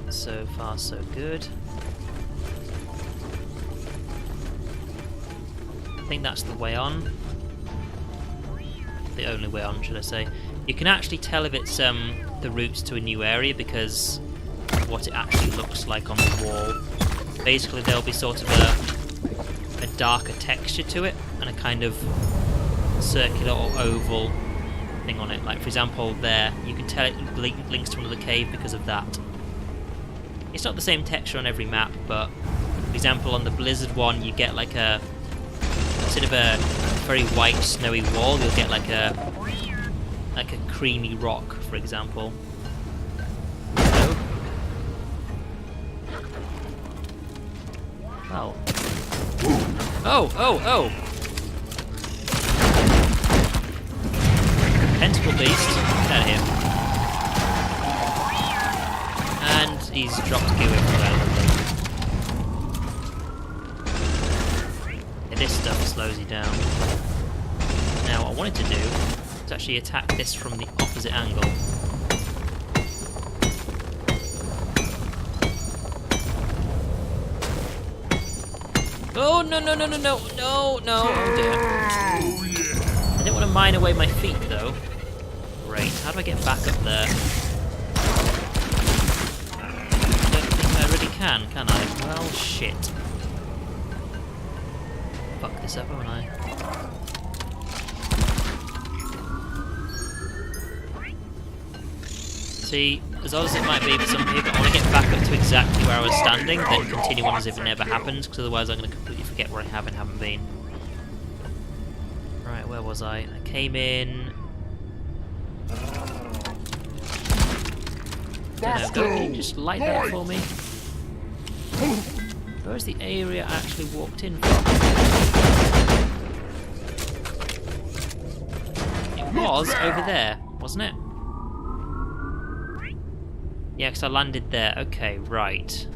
so far so good. I think that's the way on. The only way on, should I say. You can actually tell if it's the routes to a new area because of what it actually looks like on the wall. Basically there'll be sort of a darker texture to it and a kind of circular or oval thing on it. Like for example there, you can tell it links to another cave because of that. It's not the same texture on every map, but for example on the Blizzard one you get like a instead of a very white snowy wall, you'll get like a creamy rock, for example. So, well. Oh! Tentacle beast, get out of here. And he's dropped a gear from there. This stuff slows you down. Now, what I wanted to do is actually attack this from the opposite angle. Oh, no, oh dear. I didn't want to mine away my feet, though. Great, how do I get back up there? I don't think I really can I? Well, shit. Fuck this up, haven't I? See, as odd as it might be for some people, I want to get back up to exactly where I was standing, then continue on as if it never happened, because otherwise I'm going to completely forget where I have and haven't been. Right, where was I? I came in... Can you just light that up for me? Where's the area I actually walked in from? It was over there, wasn't it? Yeah, because I landed there. Okay, right.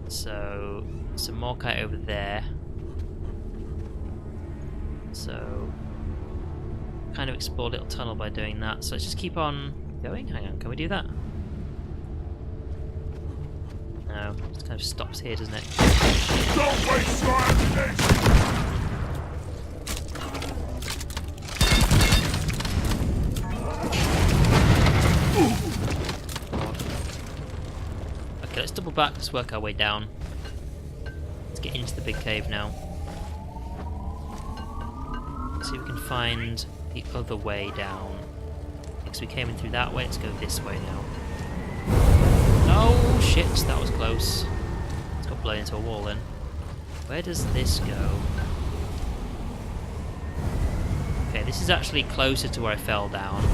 So, some more kite over there. So, kind of explore a little tunnel by doing that. So let's just keep on going. Hang on, can we do that? No, it kind of stops here, doesn't it? Don't waste your ammunition! Okay, let's double back, let's work our way down. Let's get into the big cave now. See if we can find the other way down. Because we came in through that way, let's go this way now. Oh shit, that was close. It's got blown into a wall then. Where does this go? Okay, this is actually closer to where I fell down.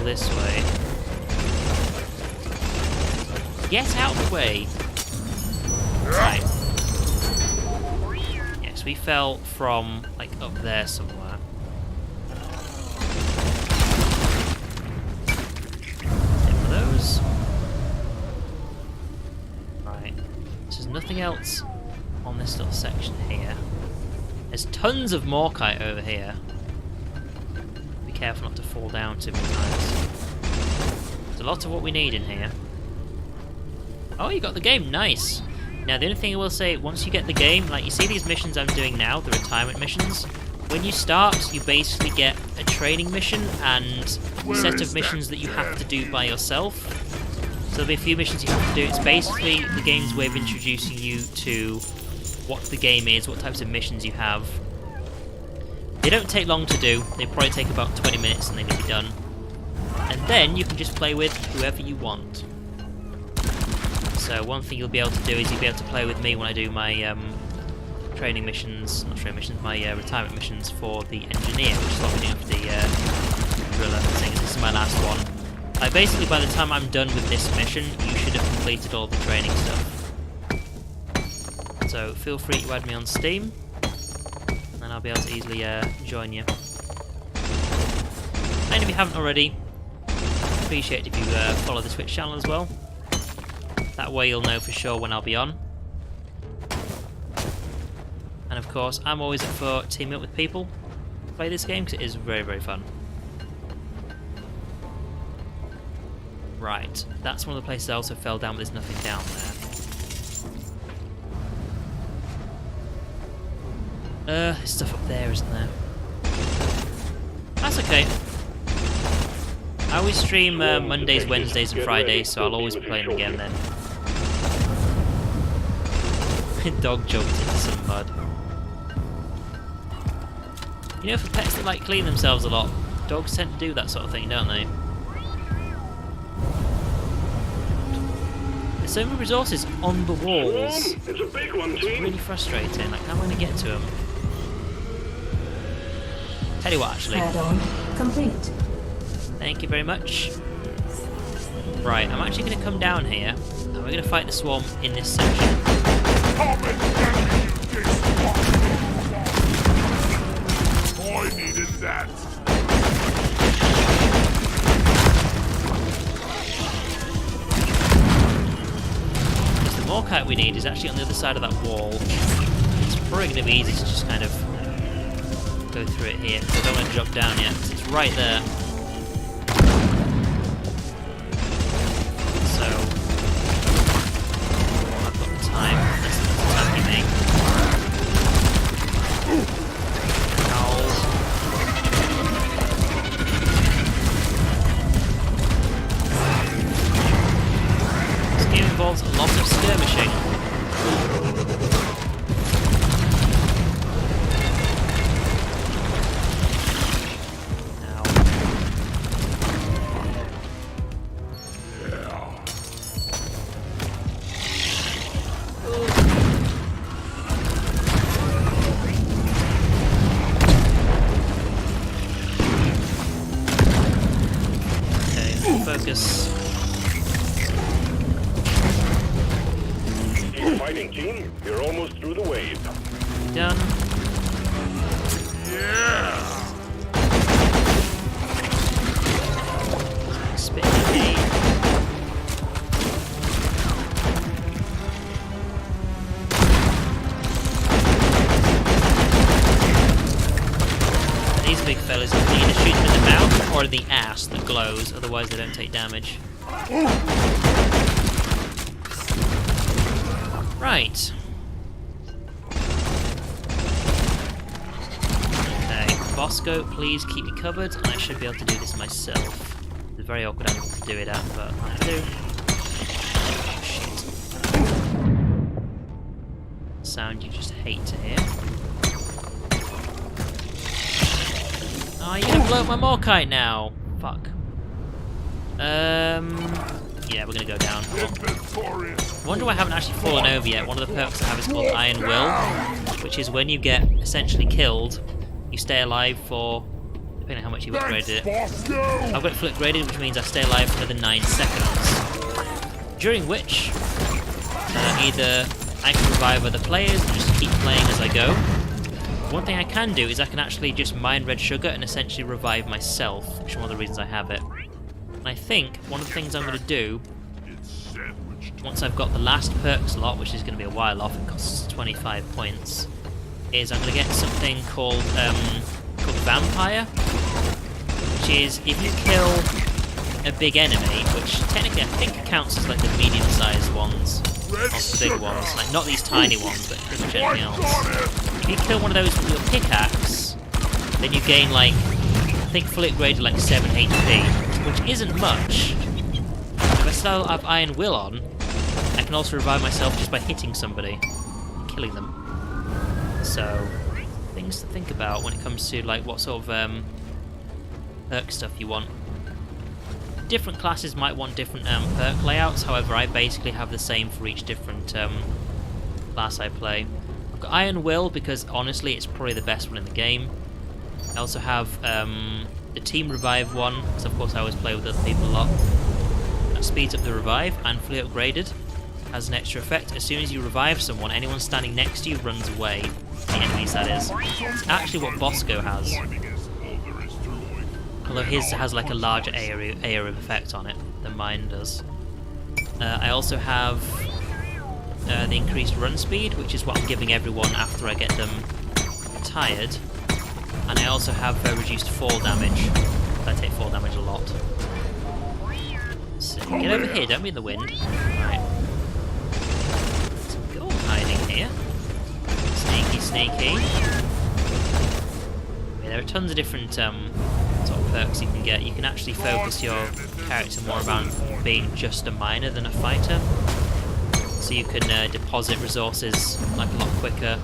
This way. Get out of the way! Right. Yes, we fell from, like, up there somewhere. One of those. Right. So there's nothing else on this little section here. There's tons of Morkite over here. Careful not to fall down too many times. There's a lot of what we need in here. Oh, you got the game, nice. Now the only thing I will say, once you get the game, like you see these missions I'm doing now, the retirement missions, when you start you basically get a training mission and a set of missions that you have to do by yourself. So there'll be a few missions you have to do. It's basically the game's way of introducing you to what the game is, what types of missions you have. They don't take long to do, they probably take about 20 minutes and then you'll be done. And then you can just play with whoever you want. So one thing you'll be able to do is you'll be able to play with me when I do my training missions, not training missions, my retirement missions for the engineer, which is what we're doing for the driller. Seeing as this is my last one. Basically, by the time I'm done with this mission, you should have completed all the training stuff. So feel free to add me on Steam, and I'll be able to easily join you. And if you haven't already, appreciate if you follow the Twitch channel as well. That way you'll know for sure when I'll be on. And of course, I'm always up for teaming up with people to play this game, because it is very, very fun. Right, that's one of the places I also fell down, but there's nothing down there. There's stuff up there, isn't there? That's okay. I always stream Mondays, Wednesdays and Fridays, so I'll always be playing the game then. Dog jumped into some mud. You know, for pets that like clean themselves a lot, dogs tend to do that sort of thing, don't they? There's so many resources on the walls. It's a big one, It's team. really frustrating. Like, how am I going to get to them? Tell you what, actually. Add-on complete. Thank you very much. Right, I'm actually going to come down here, and we're going to fight the swarm in this section. I needed that. Because the Morkite we need is actually on the other side of that wall. It's probably going to be easy to just kind of go through it here, because I don't want to drop down yet, because it's right there. So, I've got the time. That's the time you make. Ow. This game involves a lot of skirmishing. Focus. Keep fighting, team. You're almost through the wave. Done. Yeah. Spit at me. These big fellas, you can either shoot them in the mouth or in the ass that glows, otherwise they don't take damage. Right. Okay, Bosco, please keep me covered, and I should be able to do this myself. It's a very awkward angle to do it at, but I do. Oh, shit. Sound you just hate to hear. Oh, you're gonna blow up my Morkite now. Fuck. Yeah, we're gonna go down. I wonder why I haven't actually fallen over yet. One of the perks I have is called Iron Will, which is when you get essentially killed, you stay alive for, depending on how much you've upgraded it. I've got it full upgraded, which means I stay alive for another 9 seconds. During which, either I can revive other players and just keep playing as I go. One thing I can do is I can actually just mine red sugar and essentially revive myself, which is one of the reasons I have it. And I think one of the things I'm going to do, once I've got the last perk slot, which is going to be a while off, it costs 25 points, is I'm going to get something called Vampire, which is if you kill a big enemy, which technically I think counts as like the medium-sized ones, not the big ones, like not these tiny ones, but pretty much anything else. If you kill one of those with your pickaxe, then you gain like, I think fully upgraded like 7 HP, which isn't much. If I still have Iron Will on, I can also revive myself just by hitting somebody and killing them. So, things to think about when it comes to like what sort of perk stuff you want. Different classes might want different perk layouts, however I basically have the same for each different class I play. I've got Iron Will because honestly it's probably the best one in the game. I also have the Team Revive one, because of course I always play with other people a lot. That speeds up the revive and fully upgraded. Has an extra effect. As soon as you revive someone, anyone standing next to you runs away. The enemies, that is. It's actually what Bosco has. Although his has like a larger area of effect on it than mine does. I also have the increased run speed, which is what I'm giving everyone after I get them tired. And I also have reduced fall damage. I take fall damage a lot. So get over here, don't be in the wind. Right. Some gold hiding here. Sneaky, sneaky. Yeah, there are tons of different sort of perks you can get. You can actually focus your character more around being just a miner than a fighter. So you can deposit resources like a lot quicker.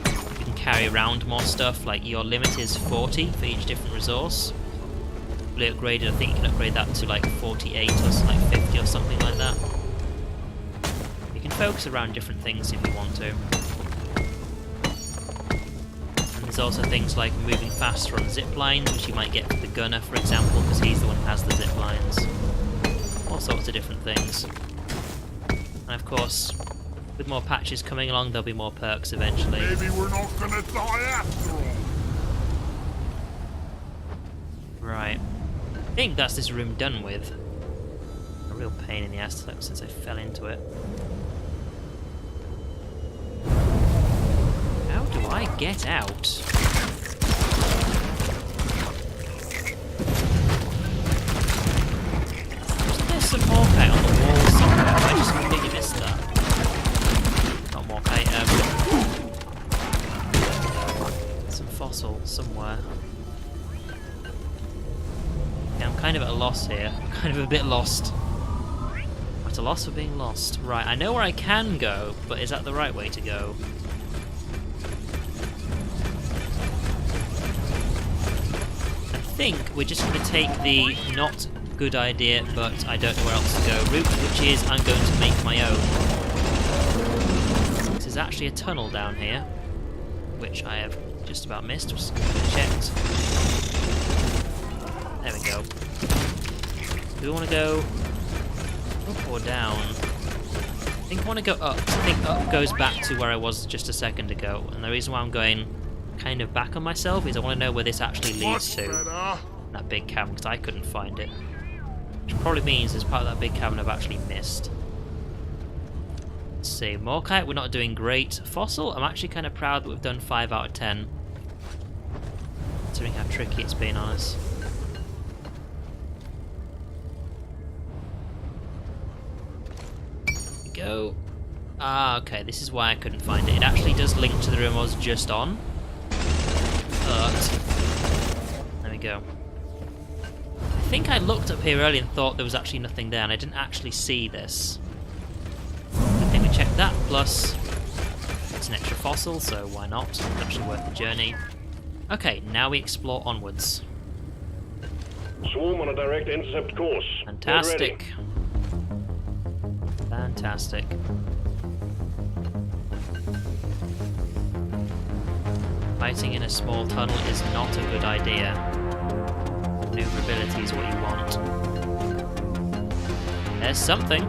You can carry around more stuff, like your limit is 40 for each different resource. Fully upgraded, I think you can upgrade that to like 48 or like 50 or something like that. You can focus around different things if you want to. And there's also things like moving faster on zip lines, which you might get for the gunner, for example, because he's the one who has the zip lines. All sorts of different things. And of course, with more patches coming along, there'll be more perks eventually. Maybe we're not gonna die after all. Right. I think that's this room done with. A real pain in the ass since I fell into it. How do I get out? There's some Morkite on the wall somewhere. I just completely missed that. Not Morkite, some fossil somewhere. Yeah, I'm kind of at a loss here. I'm kind of a bit lost. At a loss for being lost. Right, I know where I can go, but is that the right way to go? I think we're just going to take the not good idea, but I don't know where else to go route, which is I'm going to make my own. This is actually a tunnel down here, which I have just about missed. Just checked. There we go. Do we want to go up or down? I think I want to go up. I think up goes back to where I was just a second ago, and the reason why I'm going kind of back on myself is I want to know where this actually leads to. That big cavern, because I couldn't find it. Which probably means there's part of that big cavern I've actually missed. Let's see, Morkite, we're not doing great. Fossil, I'm actually kind of proud that we've done 5 out of 10. Considering how tricky it's been on us. Go. Ah, okay, this is why I couldn't find it. It actually does link to the room I was just on. But there we go. I think I looked up here earlier and thought there was actually nothing there, and I didn't actually see this. I think we checked that, plus it's an extra fossil, so why not? It's actually worth the journey. Okay, now we explore onwards. Swarm on a direct intercept course. Fantastic. Fantastic. Fighting in a small tunnel is not a good idea. Maneuverability is what you want. There's something.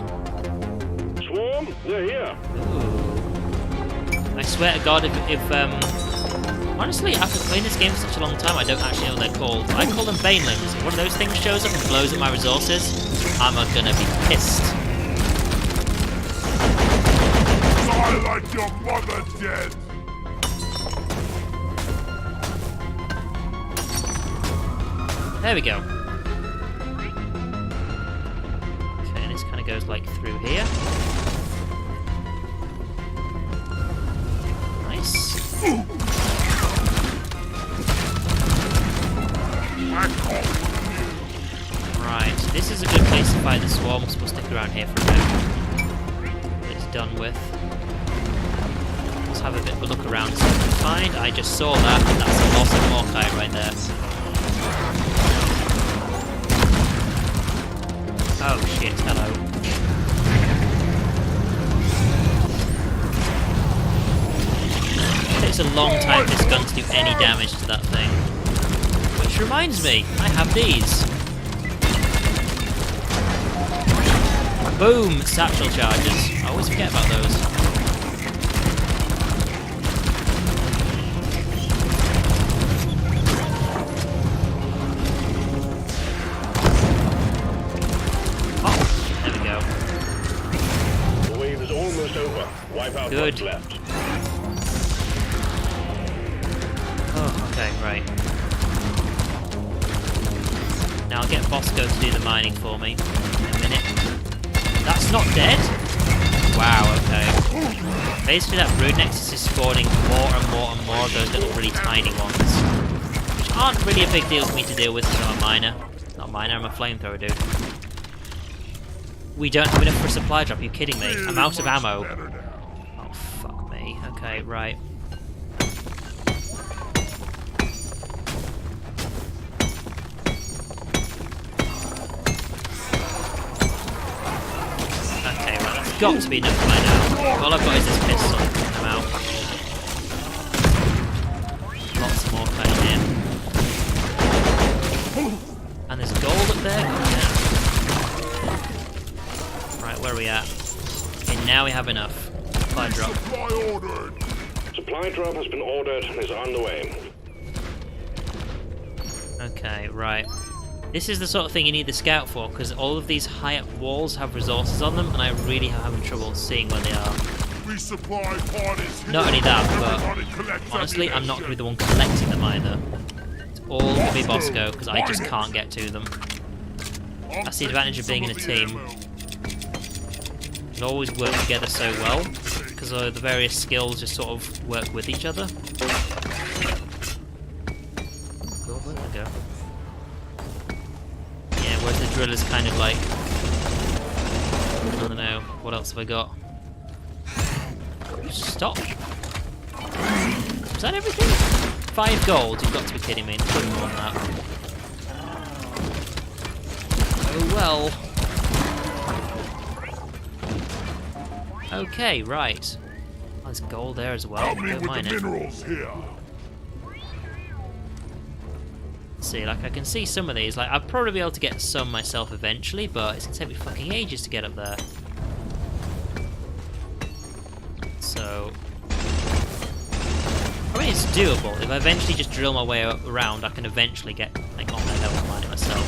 Swarm, they're here. Ooh. I swear to God, if honestly, after playing this game for such a long time, I don't actually know what they're called. I call them banelings. If one of those things shows up and blows up my resources, I'm gonna be pissed. Die like your mother dead. There we go. Okay, and this kind of goes like through here. Nice. Right, this is a good place to fight the swarm. So we'll stick around here for a bit. It's done with. Let's have a bit of a look around, see what we can find. I just saw that, and that's a loss of Morkite right there. Oh shit, hello. a long time for this gun to do any damage to that thing. Which reminds me, I have these. Boom! Satchel charges. I always forget about those. Oh, there we go. The wave is almost over. Wipe out Good. what's left. Oh, okay, right. Now I'll get Bosco to do the mining for me in a minute. That's not dead? Wow, okay. Basically that brood nexus is spawning more and more and more of those little really tiny ones. Which aren't really a big deal for me to deal with because I'm a miner. Not a miner, I'm a flamethrower dude. We don't have enough for a supply drop, are you kidding me? I'm out of ammo. Oh, fuck me. Okay, right. Got to be enough by now. All I've got is this pistol. I'm out. Lots more cutting in. And there's gold up there. Yeah. Right, where are we at? Okay, now we have enough. Supply drop. Supply drop has been ordered and is on the way. Okay, right. This is the sort of thing you need the scout for, because all of these high-up walls have resources on them, and I really am having trouble seeing where they are. Not only that, but honestly, I'm not going to be the one collecting them either. It's all going to be Bosco, because I just can't get to them. That's the advantage of being in a team. We always work together so well, because the various skills just sort of work with each other. Cool, where did I go? Whereas the drill is kind of like, I don't know, what else have I got? Stop. Is that everything? 5 gold, you've got to be kidding me, it's more than that. Oh well. Okay, right. Oh, there's gold there as well, don't mind it. See, like I can see some of these, like I'll probably be able to get some myself eventually, but it's gonna take me fucking ages to get up there. So I mean it's doable. If I eventually just drill my way around, I can eventually get like on that level and mine it myself.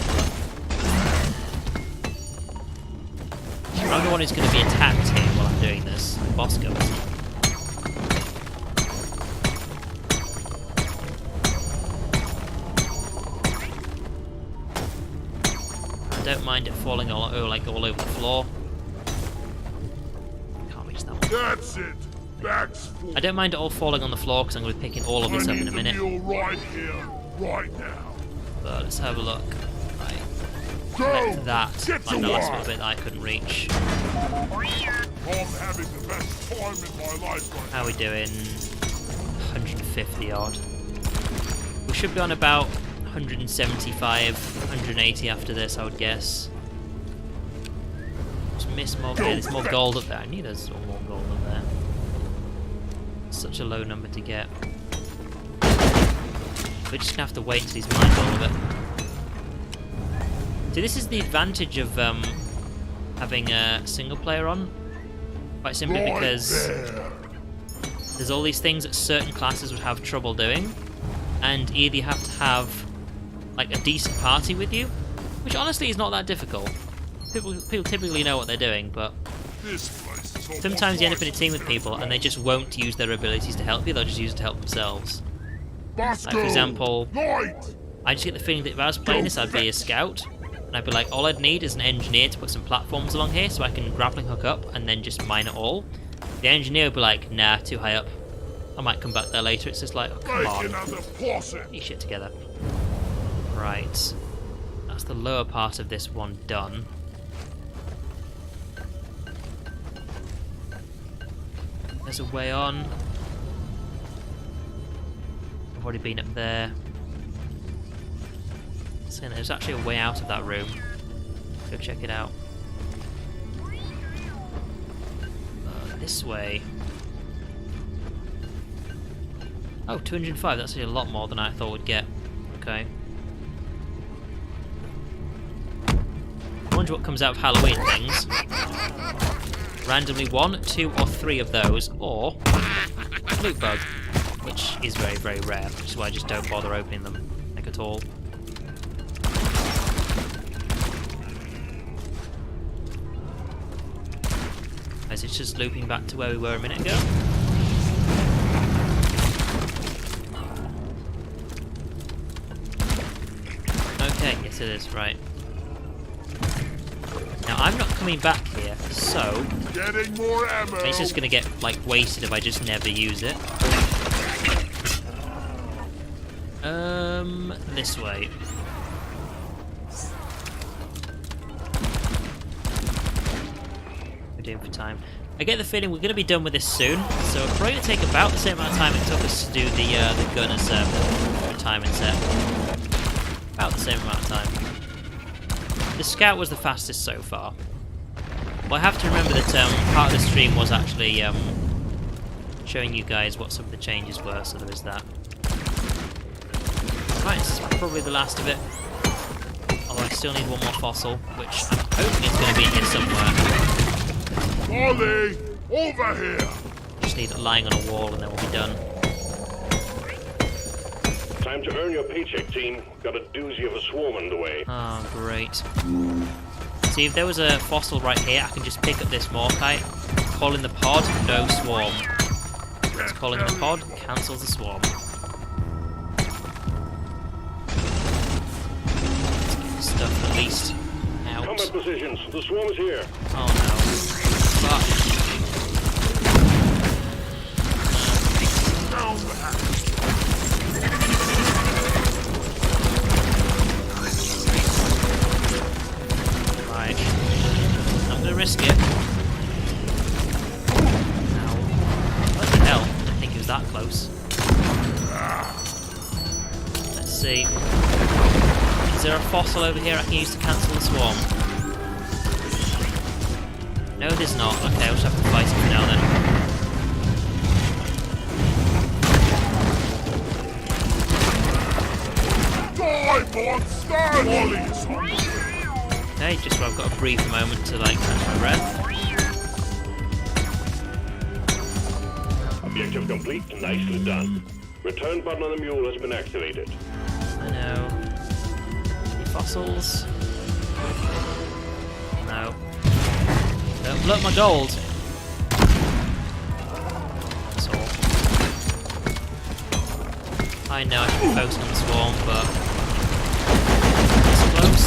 But I'm the one who's gonna be attacked here while I'm doing this. Bosco isn't. Don't mind it falling all over the floor. Can't reach that one. That's it. That's I don't mind it all falling on the floor because I'm going to be picking all of this up in a minute. Right here, right now. But let's have a look. Right. Go. That like the last little bit that I couldn't reach. I'm having the best time in my life right now. How are we doing? 150 odd. We should be on about 175, 180 after this, I would guess. Just miss more. Yeah, there's more gold up there. I knew there's more gold up there. Such a low number to get. We're just gonna have to wait until he's mined all of it. See, this is the advantage of having a single player on. Quite simply because there's all these things that certain classes would have trouble doing, and either you have to have like a decent party with you, which honestly is not that difficult. People typically know what they're doing, but sometimes you end up in a team with people and they just won't use their abilities to help you, they'll just use it to help themselves. Like for example, I just get the feeling that if I was playing this I'd be a scout, and I'd be like, all I'd need is an engineer to put some platforms along here so I can grappling hook up and then just mine it all. The engineer would be like, nah, too high up. I might come back there later. It's just like, oh, come on, get your shit together. Right, that's the lower part of this one done. There's a way on. I've already been up there. So there's actually a way out of that room. Go check it out. This way. Oh, 205, that's actually a lot more than I thought we'd get. Okay. I wonder what comes out of Halloween things. Randomly 1, 2, or 3 of those, or loot bug, which is very, very rare, which is why I just don't bother opening them, like at all. Is it just looping back to where we were a minute ago? Okay, yes it is, right. Now I'm not coming back here, so Getting more ammo. it's just gonna get like wasted if I just never use it. This way. We're doing for time. I get the feeling we're gonna be done with this soon, so it's probably gonna take about the same amount of time it took us to do the gunner's retirement set. About the same amount of time. The scout was the fastest so far. Well, I have to remember that part of the stream was actually showing you guys what some of the changes were, so there is that. Right, this is probably the last of it. Although I still need one more fossil, which I'm hoping is going to be in here somewhere. Ollie, over here. Just need it lying on a wall and then we'll be done. Time to earn your paycheck, team. Got a doozy of a swarm underway. Oh, great. See, if there was a fossil right here, I can just pick up this Morkite, call in the pod, no swarm. It's calling in the pod, cancels the swarm. Let's get this stuff at least out. Combat positions. The swarm is here. Oh no. Fuck. Down the hatch. Right. I'm gonna risk it. Ow. What the hell? I didn't think it was that close. Let's see. Is there a fossil over here I can use to cancel the swarm? No, there's not. Okay, I'll just have to fight it for now then. Die, monster! Ollie is hungry. Okay, just where I've got a brief moment to like catch my breath. Objective complete. Nicely done. Return button on the mule has been activated. I know. Any fossils? No. Don't blow up my gold. That's all. I know I should be focusing on the swarm, but it's close.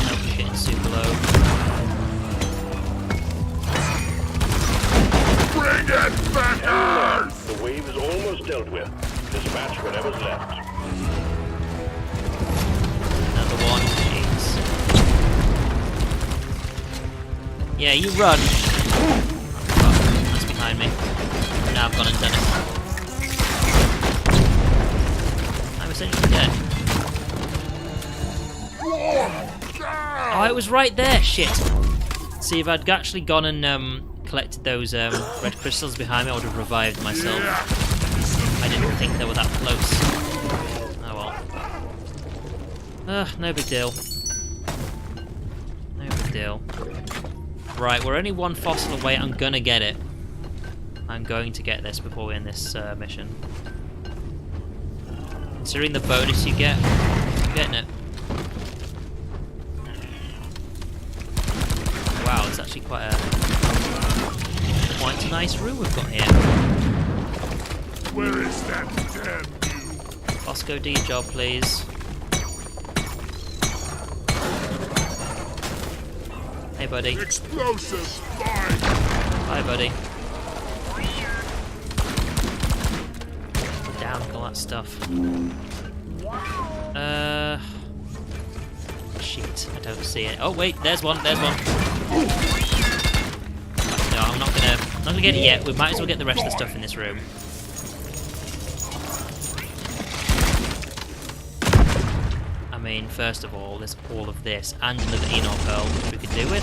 Nope, getting super low. Bring it back! The wave is almost dealt with. Dispatch whatever's left. Another one, jeez. Yeah, you run. Oh, that's behind me. Now I've gone and done it. I'm essentially dead. Oh, it was right there. Shit. See, if I'd actually gone and collected those red crystals behind me, I would have revived myself. I didn't think they were that close. Oh well. No big deal. No big deal. Right, we're only one fossil away. I'm gonna get it. I'm going to get this before we end this mission. Considering the bonus you get, I'm getting it. Wow, it's actually quite a nice room we've got here. Where is that damn mule? Bosco, do your job, please. Hey, buddy. Explosives, fine! Bye, buddy. Down with all that stuff. Shit, I don't see it. Oh wait, there's one. There's one. No, I'm not gonna get it yet. We might as well get the rest of the stuff in this room. I'm mean, first of all, there's all of this and another Enor Pearl, which we could do with.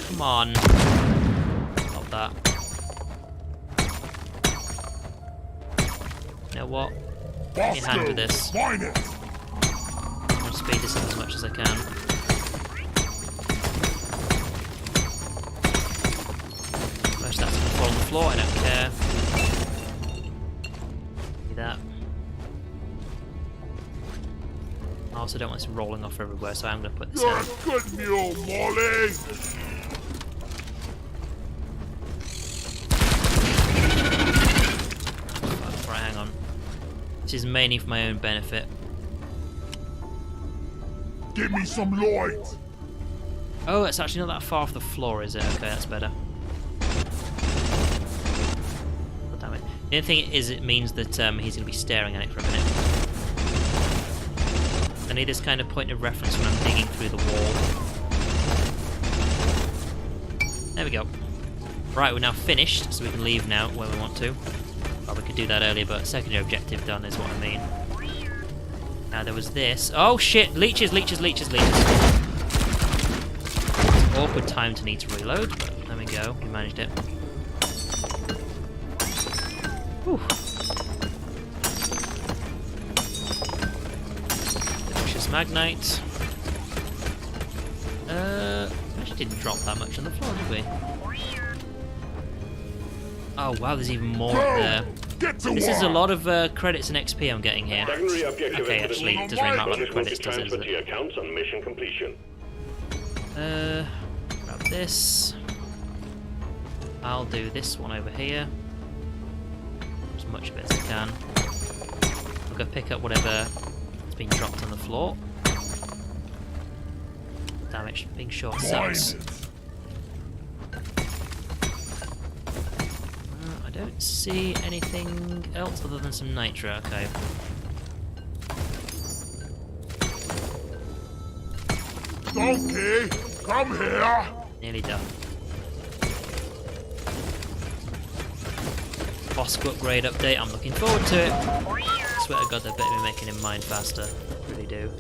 Come on. Not that. You know what? Give me a hand with this. I'm going to speed this up as much as I can. Most that's going to fall on the floor, I don't care. Do that. I also don't want this rolling off everywhere, so I'm going to put this You're in. a good mule, Molly. Right, hang on. This is mainly for my own benefit. Give me some light. Oh, it's actually not that far off the floor, is it? Okay, that's better. Oh, damn it. The only thing is, it means that he's going to be staring at it for a minute. I need this kind of point of reference when I'm digging through the wall. There we go. Right, we're now finished, so we can leave now where we want to. Well, we could do that earlier, but secondary objective done is what I mean. Now there was this. Oh shit! Leeches, leeches, leeches, leeches. It's an awkward time to need to reload, but there we go. We managed it. Whew. Delicious Magnite. We actually didn't drop that much on the floor, did we? Oh wow, there's even more up there. This is a lot of credits and XP I'm getting here. Okay, actually, it doesn't really matter about the credits, does it? Grab this. I'll do this one over here. As much of it as I can. I'll go pick up whatever has been dropped on the floor. Damage, being short sucks. I don't see anything else other than some nitro. Okay. Donkey, come here. Nearly done. Bosco upgrade update. I'm looking forward to it. I swear to God, they better be making him mine faster. Really do.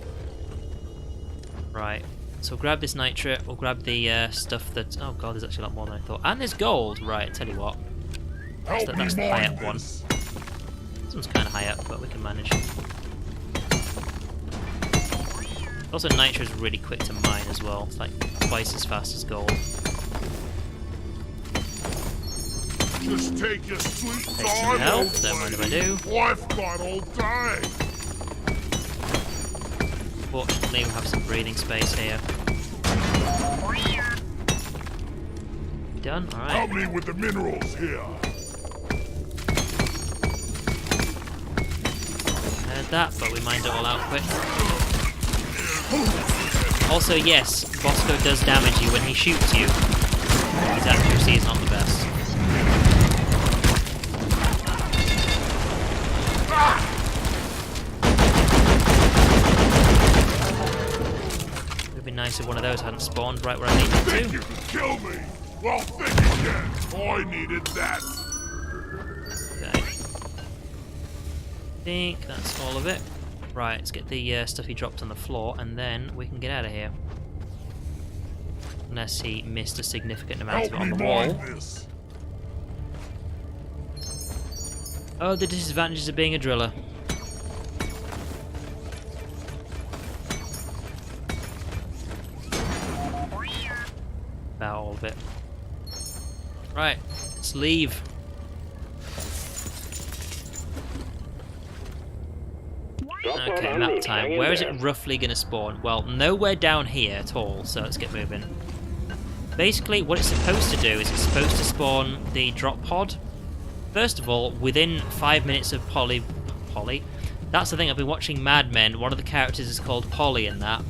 Right. So we'll grab this nitro. We'll grab the stuff that. Oh God, there's actually a lot more than I thought. And there's gold. Right. I tell you what. That's the high up one. This one's kind of high up, but we can manage. Also, nitro is really quick to mine as well. It's like twice as fast as gold. Just take your sweet Take some time, health. Don't mind if I do. I've got all day. Fortunately, we'll have some breathing space here. Done. All right. Help me with the minerals here. Heard that, but we mined it all out quick. Also, yes, Bosco does damage you when he shoots you. His accuracy is not the best. It would be nice if one of those hadn't spawned right where I needed Think to. you can kill me? Well, think again. I needed that. Okay. I think that's all of it. Right, let's get the stuff he dropped on the floor, and then we can get out of here. Unless he missed a significant amount of it on the wall. This. Oh, the disadvantages of being a driller. About all of it. Right, let's leave. Okay, map time. Where is it roughly going to spawn? Well, nowhere down here at all, so let's get moving. Basically, what it's supposed to do is it's supposed to spawn the drop pod. First of all, within 5 minutes of Polly... That's the thing, I've been watching Mad Men. One of the characters is called Polly in that.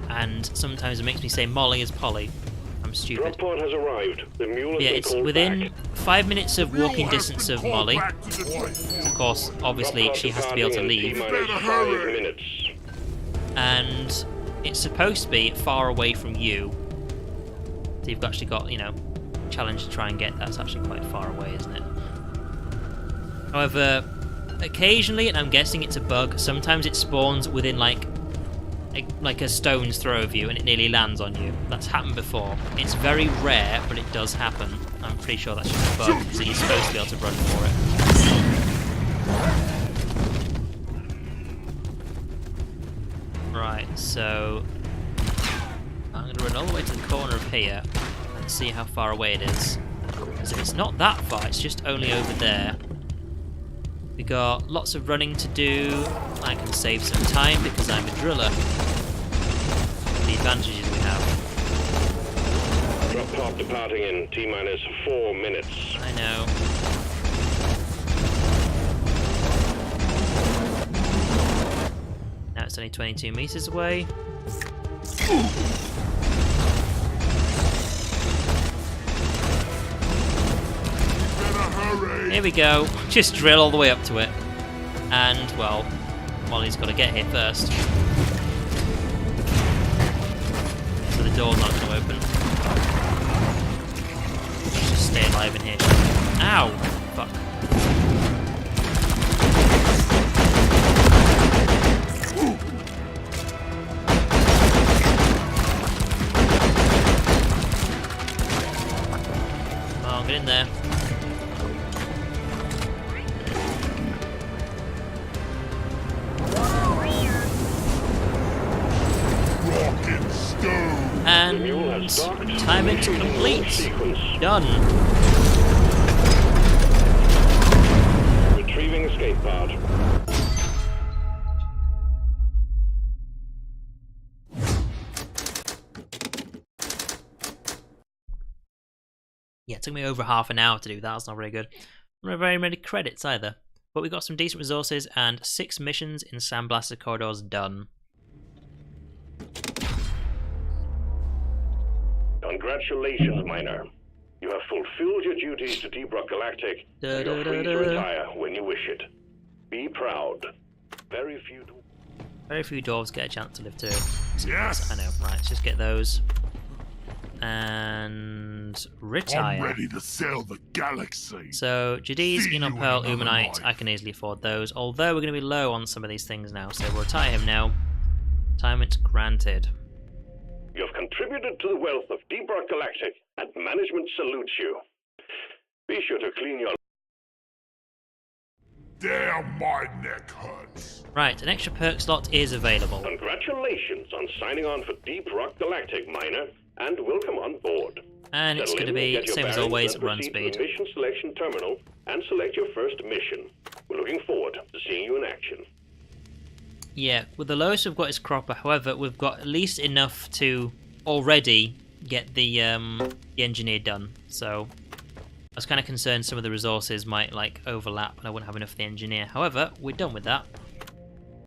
And sometimes it makes me say Molly is Polly. I'm stupid. Drop pod has arrived. The mule has Yeah, been it's called within back. 5 minutes of walking distance of Molly. Of Of course, obviously, Drop pod she has to be able to departing in leave. T-minus 5 minutes. And it's supposed to be far away from you. So you've actually got, you know, challenge to try and get. That's actually quite far away, isn't it? However, occasionally, and I'm guessing it's a bug, sometimes it spawns within like a stone's throw of you and it nearly lands on you. That's happened before. It's very rare, but it does happen. I'm pretty sure that's just a bug, so you're supposed to be able to run for it. Right, so I'm going to run all the way to the corner of here and see how far away it is. Because if it's not that far, it's just only over there. We got lots of running to do. I can save some time because I'm a driller. The advantages we have. Drop pod departing in T-minus 4 minutes. I know. Now it's only 22 meters away. Here we go. Just drill all the way up to it. And, well, Molly's got to get here first. So the door's not going to open. Just stay alive in here. Ow! Fuck. Come on, get in there. And time it to complete. Done. Retrieving escape pod. Yeah, it took me over half an hour to do that. That's not very good. Not very many credits either. But we got some decent resources and 6 missions in Sandblasted Corridors done. Congratulations, Miner. You have fulfilled your duties to Deep Rock Galactic. And you're free to retire when you wish it. Be proud. Very few dwarves get a chance to live too. Yes. I know. Right, let's just get those. And retire. I'm ready to sail the galaxy. So, Jadis, See Enon you Pearl, in another Umanite, life. I can easily afford those. Although we're going to be low on some of these things now, so we'll retire him now. Retirement granted. You have contributed to the wealth of Deep Rock Galactic, and management salutes you. Be sure to clean your... Damn, my neck hurts. Right, an extra perk slot is available. Congratulations on signing on for Deep Rock Galactic, Miner, and welcome on board. And it's Settle going to in, be, get your same as bearings, always, and run proceed to speed. the mission selection terminal and select your first mission. We're looking forward to seeing you in action. Yeah, with the lowest we've got is Cropper. However, we've got at least enough to already get the engineer done. So I was kind of concerned some of the resources might like overlap and I wouldn't have enough for the engineer. However, we're done with that.